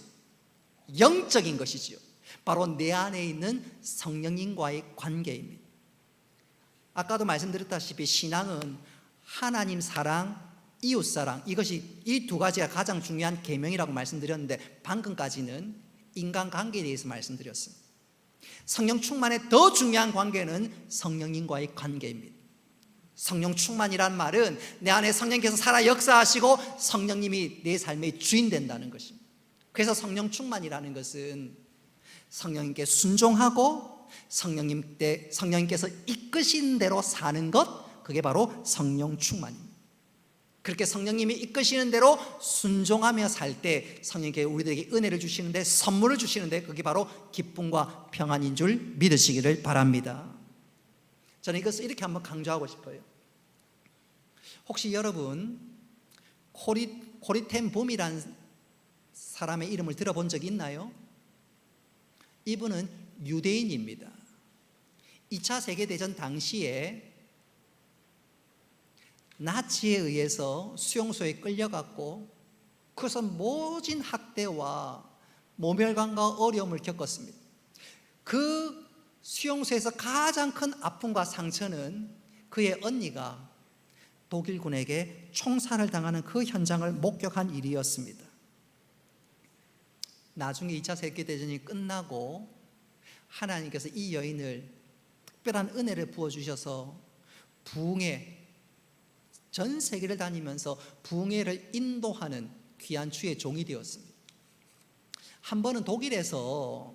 영적인 것이지요. 바로 내 안에 있는 성령님과의 관계입니다. 아까도 말씀드렸다시피 신앙은 하나님 사랑, 이웃 사랑, 이것이 이 두 가지가 가장 중요한 계명이라고 말씀드렸는데, 방금까지는 인간관계에 대해서 말씀드렸습니다. 성령 충만의 더 중요한 관계는 성령님과의 관계입니다. 성령 충만이란 말은 내 안에 성령께서 살아 역사하시고 성령님이 내 삶의 주인 된다는 것입니다. 그래서 성령 충만이라는 것은 성령님께 순종하고 성령님께서 이끄신 대로 사는 것, 그게 바로 성령 충만입니다. 그렇게 성령님이 이끄시는 대로 순종하며 살 때 성령님께 우리들에게 은혜를 주시는데, 선물을 주시는데, 그게 바로 기쁨과 평안인 줄 믿으시기를 바랍니다. 저는 이것을 이렇게 한번 강조하고 싶어요. 혹시 여러분 코리텐 붐이라는 사람의 이름을 들어본 적이 있나요? 이분은 유대인입니다. 2차 세계대전 당시에 나치에 의해서 수용소에 끌려갔고, 그래서 모진 학대와 모멸감과 어려움을 겪었습니다. 그 수용소에서 가장 큰 아픔과 상처는 그의 언니가 독일군에게 총살을 당하는 그 현장을 목격한 일이었습니다. 나중에 2차 세계대전이 끝나고 하나님께서 이 여인을 특별한 은혜를 부어주셔서 부흥의 전 세계를 다니면서 부흥회를 인도하는 귀한 주의 종이 되었습니다. 한 번은 독일에서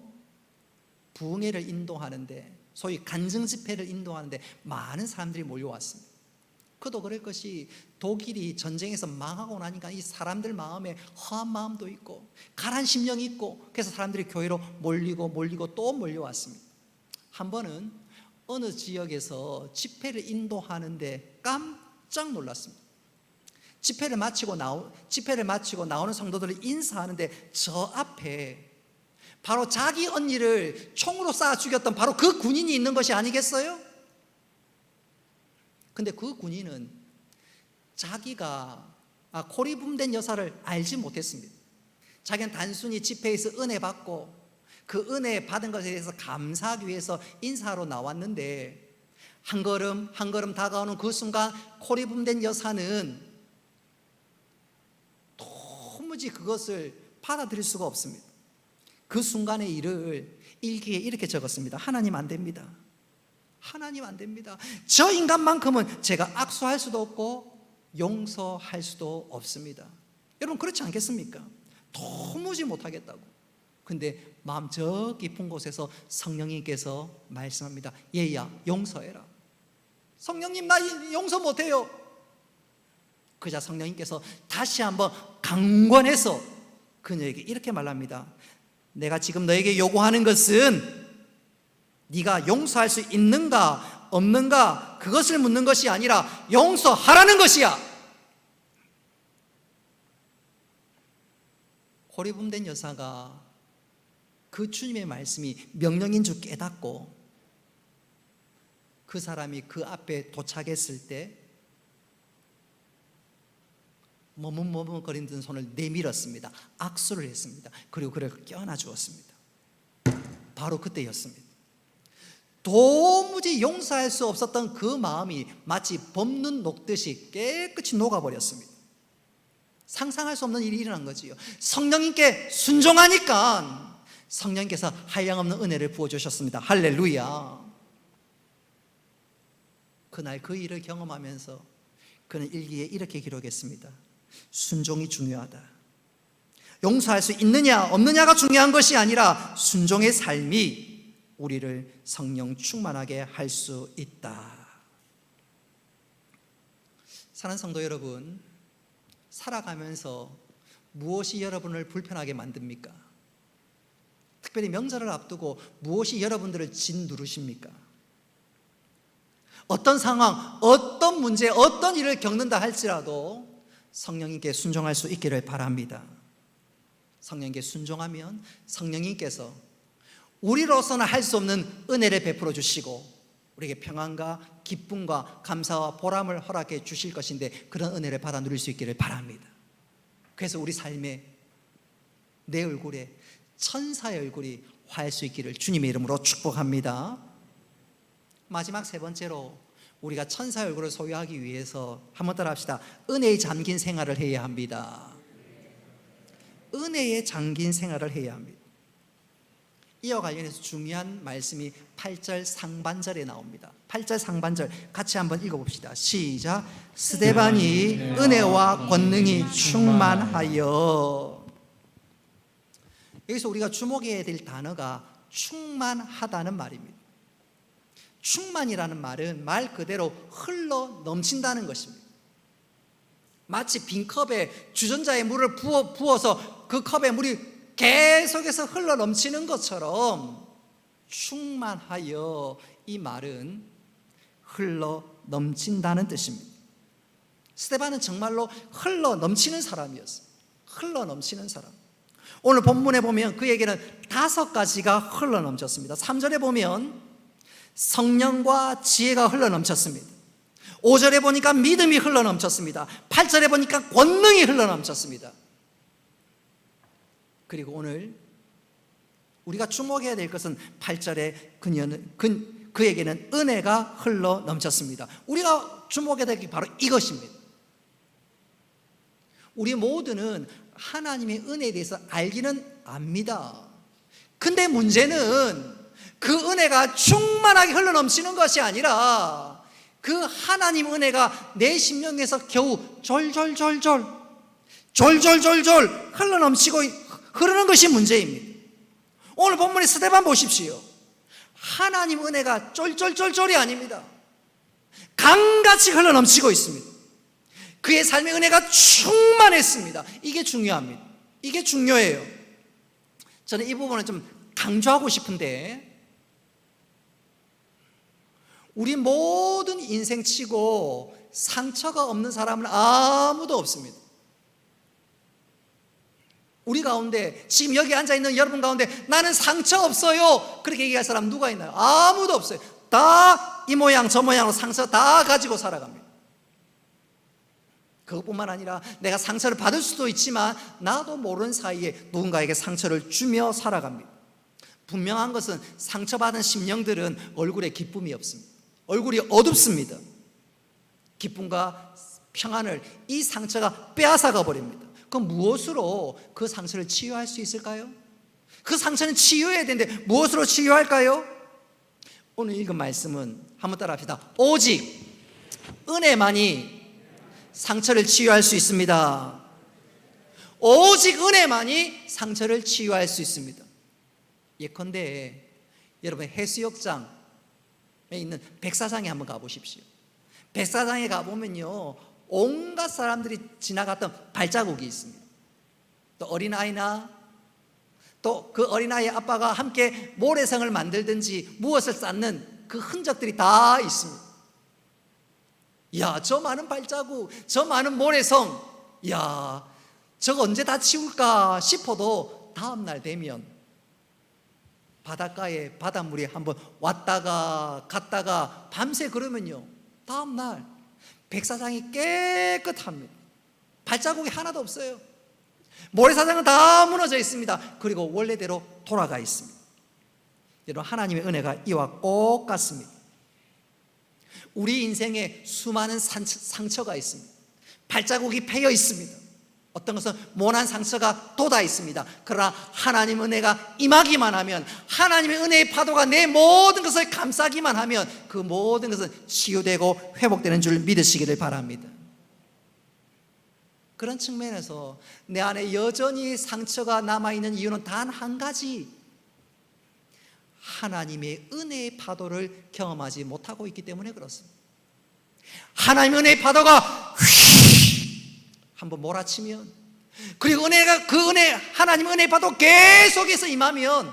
부흥회를 인도하는데, 소위 간증 집회를 인도하는데 많은 사람들이 몰려왔습니다. 그도 그럴 것이 독일이 전쟁에서 망하고 나니까 이 사람들 마음에 허한 마음도 있고 가란 심령이 있고, 그래서 사람들이 교회로 몰리고 또 몰려왔습니다. 한 번은 어느 지역에서 집회를 인도하는데 깜짝 놀랐습니다. 집회를 마치고 나오는 성도들을 인사하는데 저 앞에 바로 자기 언니를 총으로 쏴 죽였던 바로 그 군인이 있는 것이 아니겠어요? 근데 그 군인은 자기가 코리붐된 여사를 알지 못했습니다. 자기는 단순히 집회에서 은혜 받고 그 은혜 받은 것에 대해서 감사하기 위해서 인사하러 나왔는데, 한 걸음 한 걸음 다가오는 그 순간 코리붐된 여사는 도무지 그것을 받아들일 수가 없습니다. 그 순간의 일을 일기에 이렇게 적었습니다. 하나님 안 됩니다. 하나님 안 됩니다. 저 인간만큼은 제가 악수할 수도 없고 용서할 수도 없습니다. 여러분 그렇지 않겠습니까? 도무지 못하겠다고. 근데 마음 저 깊은 곳에서 성령님께서 말씀합니다. 얘야 용서해라. 성령님 나 용서 못해요. 그자 성령님께서 다시 한번 강권해서 그녀에게 이렇게 말합니다. 내가 지금 너에게 요구하는 것은 네가 용서할 수 있는가 없는가 그것을 묻는 것이 아니라 용서하라는 것이야. 고리붐된 여사가 그 주님의 말씀이 명령인 줄 깨닫고 그 사람이 그 앞에 도착했을 때 머뭇머뭇거리는 손을 내밀었습니다. 악수를 했습니다. 그리고 그를 껴안아 주었습니다. 바로 그때였습니다. 도무지 용서할 수 없었던 그 마음이 마치 봄눈 녹듯이 깨끗이 녹아버렸습니다. 상상할 수 없는 일이 일어난 거지요. 성령님께 순종하니까 성령님께서 한량없는 은혜를 부어주셨습니다. 할렐루야. 그날 그 일을 경험하면서 그는 일기에 이렇게 기록했습니다. 순종이 중요하다. 용서할 수 있느냐 없느냐가 중요한 것이 아니라 순종의 삶이 우리를 성령 충만하게 할 수 있다. 사랑하는 성도 여러분, 살아가면서 무엇이 여러분을 불편하게 만듭니까? 특별히 명절을 앞두고 무엇이 여러분들을 짓누르십니까? 어떤 상황, 어떤 문제, 어떤 일을 겪는다 할지라도 성령님께 순종할 수 있기를 바랍니다. 성령님께 순종하면 성령님께서 우리로서는 할 수 없는 은혜를 베풀어 주시고 우리에게 평안과 기쁨과 감사와 보람을 허락해 주실 것인데, 그런 은혜를 받아 누릴 수 있기를 바랍니다. 그래서 우리 삶에 내 얼굴에 천사의 얼굴이 화할 수 있기를 주님의 이름으로 축복합니다. 마지막 세 번째로 우리가 천사의 얼굴을 소유하기 위해서 한번 따라 합시다. 은혜에 잠긴 생활을 해야 합니다. 은혜에 잠긴 생활을 해야 합니다. 이와 관련해서 중요한 말씀이 8절 상반절에 나옵니다. 8절 상반절 같이 한번 읽어봅시다. 시작. 스데반이 은혜와 권능이 충만하여. 여기서 우리가 주목해야 될 단어가 충만하다는 말입니다. 충만이라는 말은 말 그대로 흘러 넘친다는 것입니다. 마치 빈 컵에 주전자에 물을 부어서 그 컵에 물이 계속해서 흘러 넘치는 것처럼 충만하여, 이 말은 흘러 넘친다는 뜻입니다. 스데반은 정말로 흘러 넘치는 사람이었어요. 흘러 넘치는 사람. 오늘 본문에 보면 그에게는 5가지가 흘러 넘쳤습니다. 3절에 보면 성령과 지혜가 흘러 넘쳤습니다. 5절에 보니까 믿음이 흘러 넘쳤습니다. 8절에 보니까 권능이 흘러 넘쳤습니다. 그리고 오늘 우리가 주목해야 될 것은 8절에 그에게는 은혜가 흘러 넘쳤습니다. 우리가 주목해야 될 게 바로 이것입니다. 우리 모두는 하나님의 은혜에 대해서 알기는 압니다. 근데 문제는 그 은혜가 충만하게 흘러 넘치는 것이 아니라 그 하나님 은혜가 내 심령에서 겨우 졸졸 흘러넘치고 흐르는 것이 문제입니다. 오늘 본문의 스데반 보십시오. 하나님 은혜가 쫄쫄쫄쫄이 아닙니다. 강같이 흘러넘치고 있습니다. 그의 삶의 은혜가 충만했습니다. 이게 중요합니다. 이게 중요해요. 저는 이 부분을 좀 강조하고 싶은데, 우리 모든 인생치고 상처가 없는 사람은 아무도 없습니다. 우리 가운데, 지금 여기 앉아있는 여러분 가운데 나는 상처 없어요 그렇게 얘기할 사람 누가 있나요? 아무도 없어요. 다 이 모양 저 모양으로 상처 다 가지고 살아갑니다. 그것뿐만 아니라 내가 상처를 받을 수도 있지만 나도 모르는 사이에 누군가에게 상처를 주며 살아갑니다. 분명한 것은 상처받은 심령들은 얼굴에 기쁨이 없습니다. 얼굴이 어둡습니다. 기쁨과 평안을 이 상처가 빼앗아가 버립니다. 그럼 무엇으로 그 상처를 치유할 수 있을까요? 그 상처는 치유해야 되는데 무엇으로 치유할까요? 오늘 읽은 말씀은 한번 따라 합시다. 오직 은혜만이 상처를 치유할 수 있습니다. 오직 은혜만이 상처를 치유할 수 있습니다. 예컨대 여러분 해수욕장에 있는 백사장에 한번 가보십시오. 백사장에 가보면요, 온갖 사람들이 지나갔던 발자국이 있습니다. 또 어린아이나 또 그 어린아이의 아빠가 함께 모래성을 만들든지 무엇을 쌓는 그 흔적들이 다 있습니다. 야, 저 많은 발자국, 저 많은 모래성, 야, 저거 언제 다 치울까 싶어도 다음날 되면 바닷가에 바닷물이 한번 왔다가 갔다가 밤새 그러면요, 다음날 백사장이 깨끗합니다. 발자국이 하나도 없어요. 모래사장은 다 무너져 있습니다. 그리고 원래대로 돌아가 있습니다. 여러분, 하나님의 은혜가 이와 똑같습니다. 우리 인생에 수많은 상처가 있습니다. 발자국이 패여 있습니다. 어떤 것은 모난 상처가 돋아 있습니다. 그러나 하나님의 은혜가 임하기만 하면, 하나님의 은혜의 파도가 내 모든 것을 감싸기만 하면 그 모든 것은 치유되고 회복되는 줄 믿으시기를 바랍니다. 그런 측면에서 내 안에 여전히 상처가 남아있는 이유는 단 한 가지, 하나님의 은혜의 파도를 경험하지 못하고 있기 때문에 그렇습니다. 하나님의 은혜의 파도가 한번 몰아치면, 그리고 하나님의 은혜의 파도 계속해서 임하면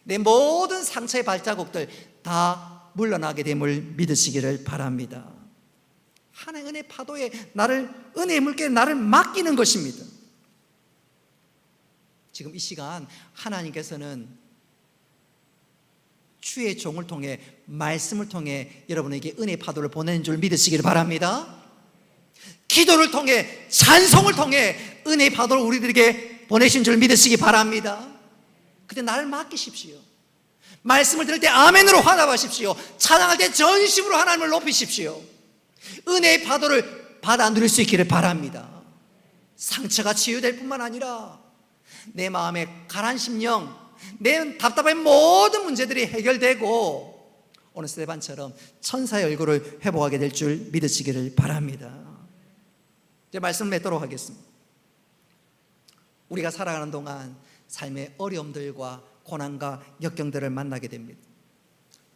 내 모든 상처의 발자국들 다 물러나게 됨을 믿으시기를 바랍니다. 하나님의 은혜의 파도에 은혜의 물결에 나를 맡기는 것입니다. 지금 이 시간 하나님께서는 주의 종을 통해, 말씀을 통해 여러분에게 은혜의 파도를 보내는 줄 믿으시기를 바랍니다. 기도를 통해, 찬송을 통해 은혜의 파도를 우리들에게 보내신 줄 믿으시기 바랍니다. 그때 나를 맡기십시오. 말씀을 들을 때 아멘으로 화답하십시오. 찬양할 때 전심으로 하나님을 높이십시오. 은혜의 파도를 받아 누릴 수 있기를 바랍니다. 상처가 치유될 뿐만 아니라 내 마음의 가라앉은 심령, 내 답답한 모든 문제들이 해결되고 오늘 스데반처럼 천사의 얼굴을 회복하게 될 줄 믿으시기를 바랍니다. 이제 말씀을 맺도록 하겠습니다. 우리가 살아가는 동안 삶의 어려움들과 고난과 역경들을 만나게 됩니다.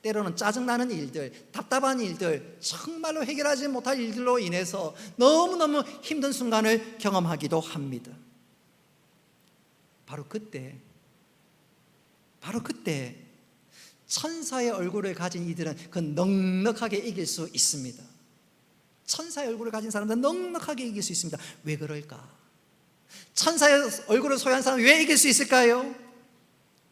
때로는 짜증나는 일들, 답답한 일들, 정말로 해결하지 못할 일들로 인해서 너무너무 힘든 순간을 경험하기도 합니다. 바로 그때 천사의 얼굴을 가진 이들은 그 넉넉하게 이길 수 있습니다. 천사의 얼굴을 가진 사람들은 넉넉하게 이길 수 있습니다. 왜 그럴까? 천사의 얼굴을 소유한 사람은 왜 이길 수 있을까요?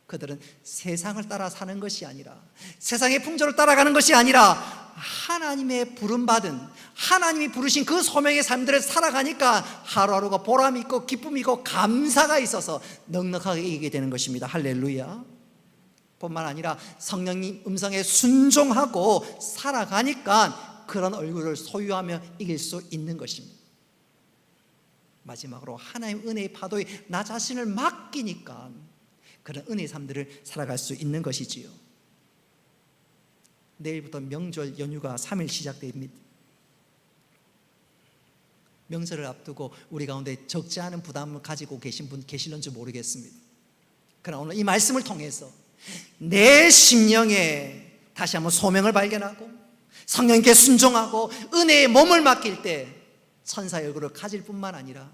그들은 세상을 따라 사는 것이 아니라, 세상의 풍조를 따라가는 것이 아니라 하나님의 부름받은, 하나님이 부르신 그 소명의 삶들을 살아가니까 하루하루가 보람 있고 기쁨 있고 감사가 있어서 넉넉하게 이기게 되는 것입니다. 할렐루야. 뿐만 아니라 성령님 음성에 순종하고 살아가니까 그런 얼굴을 소유하며 이길 수 있는 것입니다. 마지막으로 하나님 은혜의 파도에 나 자신을 맡기니까 그런 은혜의 삶들을 살아갈 수 있는 것이지요. 내일부터 명절 연휴가 3일 시작됩니다. 명절을 앞두고 우리 가운데 적지 않은 부담을 가지고 계신 분 계실는지 모르겠습니다. 그러나 오늘 이 말씀을 통해서 내 심령에 다시 한번 소명을 발견하고 성령께 순종하고 은혜의 몸을 맡길 때 천사의 얼굴을 가질 뿐만 아니라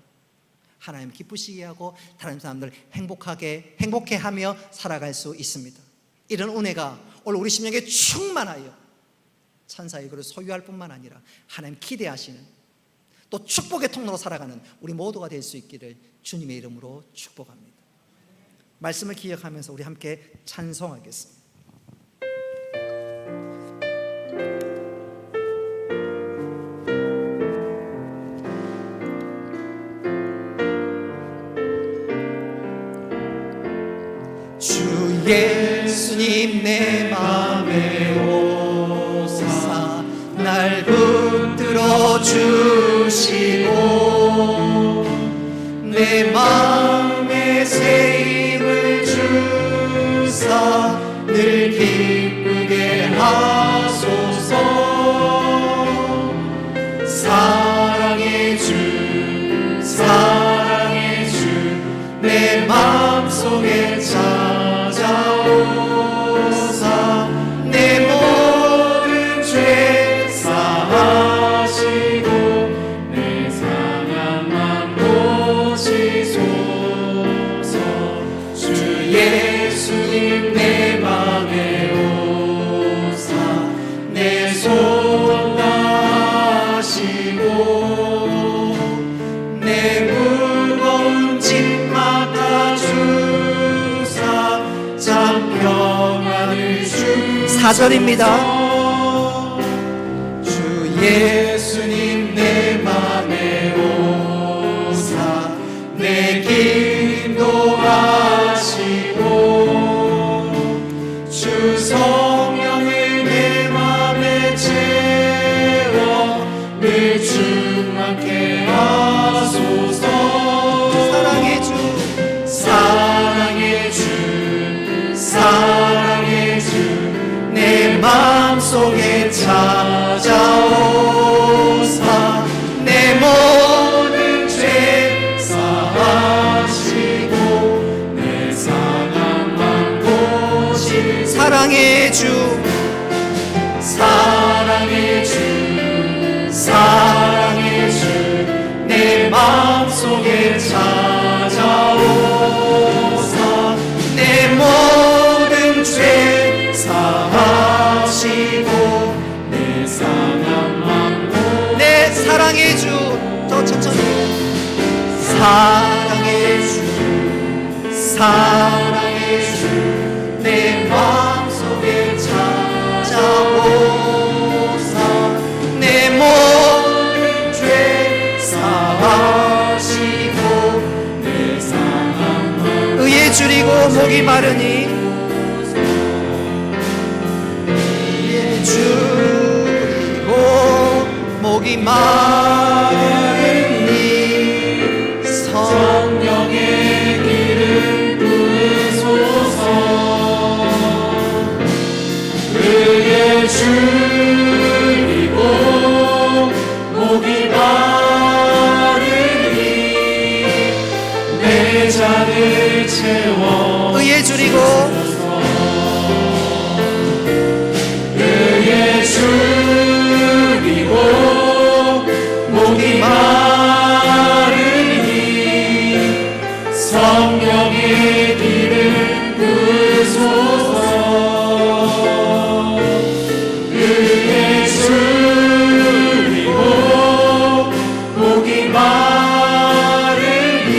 하나님 기쁘시게 하고 다른 사람들 행복해하며 살아갈 수 있습니다. 이런 은혜가 오늘 우리 심령에 충만하여 천사의 얼굴을 소유할 뿐만 아니라 하나님 기대하시는 또 축복의 통로로 살아가는 우리 모두가 될 수 있기를 주님의 이름으로 축복합니다. 말씀을 기억하면서 우리 함께 찬송하겠습니다. 주 예수님 내 맘에 오사 날 붙들어 주시고 내 마음에 새 힘을 주사 늘 기쁘게 하소서. 사랑의 주 사랑의 주 내 마음속에 찾아오사 내 모든 죄 사하시고 내 상함만 보시소서. 주 예수님 내 맘에 오사 내 손 다하시고 내 무거운 짐 맡아주사 참 평안을 주 4절입니다. 주 예수님 내 맘에 오사 내 길 인도하시고 주 성령을 내 맘에 채워 늘 충만케 하소서. 사랑의 주 사랑의 주 사랑의 주 내 마음속에 찾아오사 내 모든 죄 사하시고 내 상함만 보시. 사랑의 주 사랑의 주 사랑의 주 내 마음속에 찾아오사 내 모든 죄 사하시고 내 상함만 보시. 내 사랑의 주 더 천천히. 사랑의 주 사랑의 주 내 마음속에 찾아오사 내 모든 죄 사하시고 내 상함만 의에 줄이고 목이 마르니 의에 줄이고 목이 마르니 성령의 길을 부으소서. 의에 줄이고 목이 마르니 내 잔을 채워 의에 줄이고 의에 줄이고 목이 마르니 성령의 길을 부으소서. 의에 줄이고 목이 마르니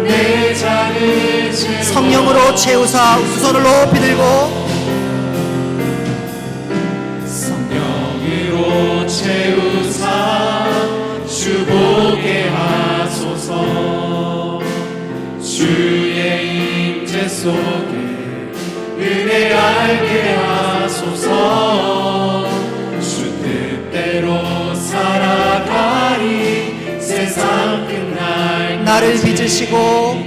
내 잔을 채워 성령으로 채우사 두 손을 높이 들고 성령으로 채우사 주보게 하소서. 주의 임재 속에 은혜 알게 하소서. 주 뜻대로 살아가리 세상 끝날 나를 빚으시고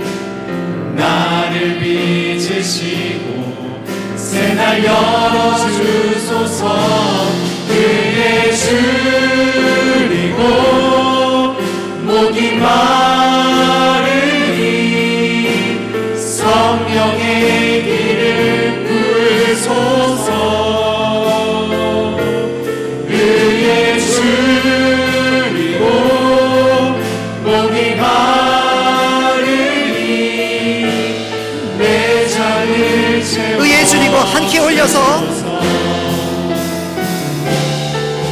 나를 빚으시고 새날 날 열어주소서. 그의 줄이고 목이 마르니 성령의 길을 부으소서. 그의 줄이고 목이 마르니 내 잔을 채워. 의에 줄이고 함께 올려서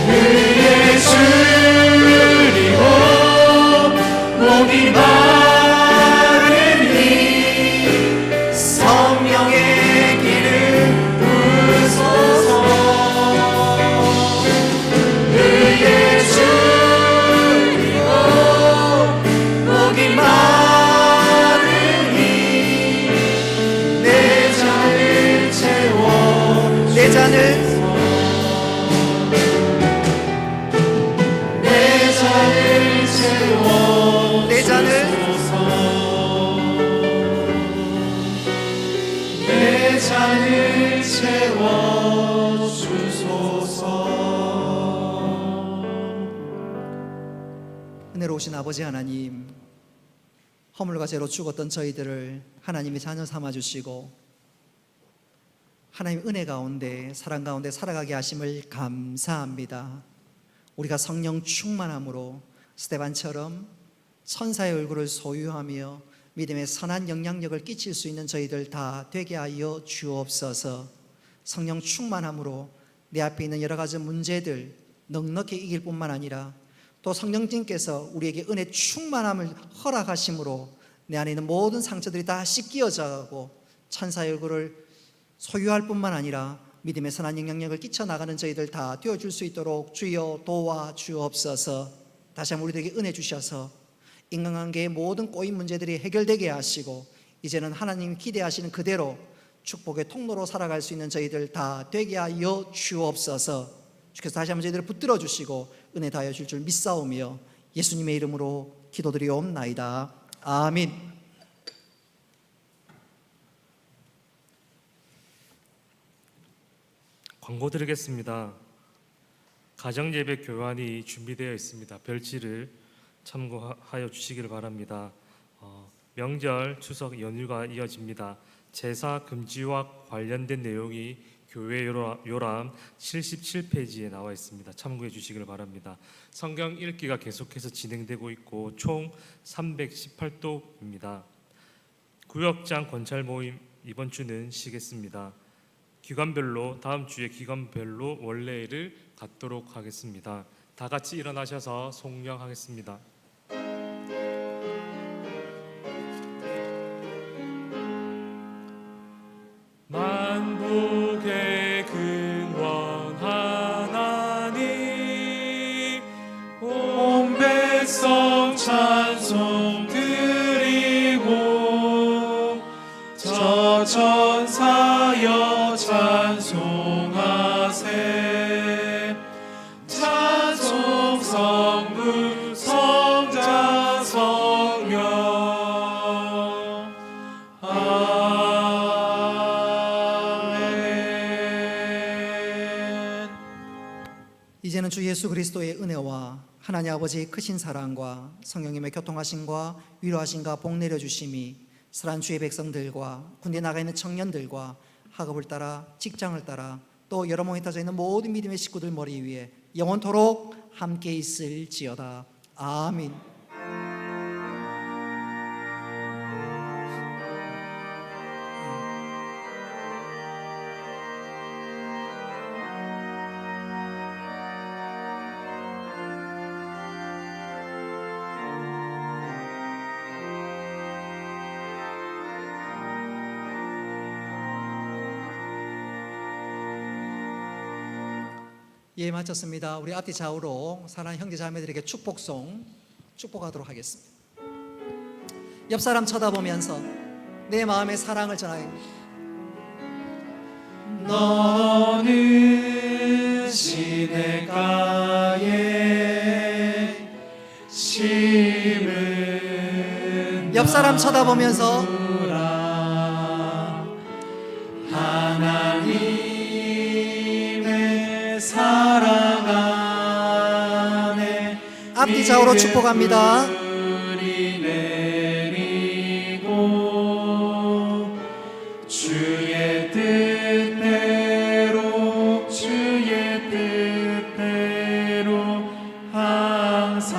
그의 줄이고 목이 마르니 성령의 길을 부으소서. 그의 줄이고 목이 마르니 내 잔을 채워. 내 잔을 내 잔을 채워. 내 잔을 내 잔을 채워 주소서. 은혜로우신 아버지 하나님, 허물과 죄로 죽었던 저희들을 하나님의 자녀 삼아주시고 하나님 은혜 가운데 사랑 가운데 살아가게 하심을 감사합니다. 우리가 성령 충만함으로 스데반처럼 천사의 얼굴을 소유하며 믿음의 선한 영향력을 끼칠 수 있는 저희들 다 되게 하여 주옵소서. 성령 충만함으로 내 앞에 있는 여러 가지 문제들 넉넉히 이길 뿐만 아니라 또 성령님께서 우리에게 은혜 충만함을 허락하심으로 내 안에 있는 모든 상처들이 다 씻겨져 가고 천사의 얼굴을 소유할 뿐만 아니라 믿음의 선한 영향력을 끼쳐나가는 저희들 다 되어줄 수 있도록 주여 도와주옵소서. 다시 한번 우리들에게 은혜 주셔서 인간관계의 모든 꼬인 문제들이 해결되게 하시고 이제는 하나님이 기대하시는 그대로 축복의 통로로 살아갈 수 있는 저희들 다 되게 하여 주옵소서. 주께서 다시 한번 저희들을 붙들어 주시고 은혜 다하여 줄 줄 믿사오며 예수님의 이름으로 기도드리옵나이다. 아멘. 광고 드리겠습니다. 가정예배 교환이 준비되어 있습니다. 별지를 참고하여 주시기를 바랍니다. 명절, 추석 연휴가 이어집니다. 제사 금지와 관련된 내용이 교회 요람 77페이지에 나와 있습니다. 참고해 주시기를 바랍니다. 성경 읽기가 계속해서 진행되고 있고 총 318도입니다. 구역장 권찰 모임 이번 주는 쉬겠습니다. 기관별로 다음 주에 기관별로 원래를 갖도록 하겠습니다. 다 같이 일어나셔서 송령하겠습니다. 만복의 근원 하나님 온 백성 찬송 드리고 저 전사여 찬송하세. 찬송 성부 성자 성령 아멘. 이제는 주 예수 그리스도의 은혜와 하나님 아버지의 크신 사랑과 성령님의 교통하심과 위로하심과 복 내려주심이 사랑하는 주의 백성들과 군대 나가 있는 청년들과 학업을 따라 직장을 따라 또 여러 몸에 흩어져 있는 모든 믿음의 식구들 머리 위에 영원토록 함께 있을지어다. 아멘. 예, 마쳤습니다. 우리 앞뒤 좌우로 사랑하는 형제 자매들에게 축복송 축복하도록 하겠습니다. 옆 사람 쳐다보면서 내 마음의 사랑을 전하여. 너는 시냇가에 심은 옆 사람 쳐다보면서 하나님 앞뒤 좌우로 축복합니다. 뿌리 내리고 주의 뜻대로 주의 뜻대로 항상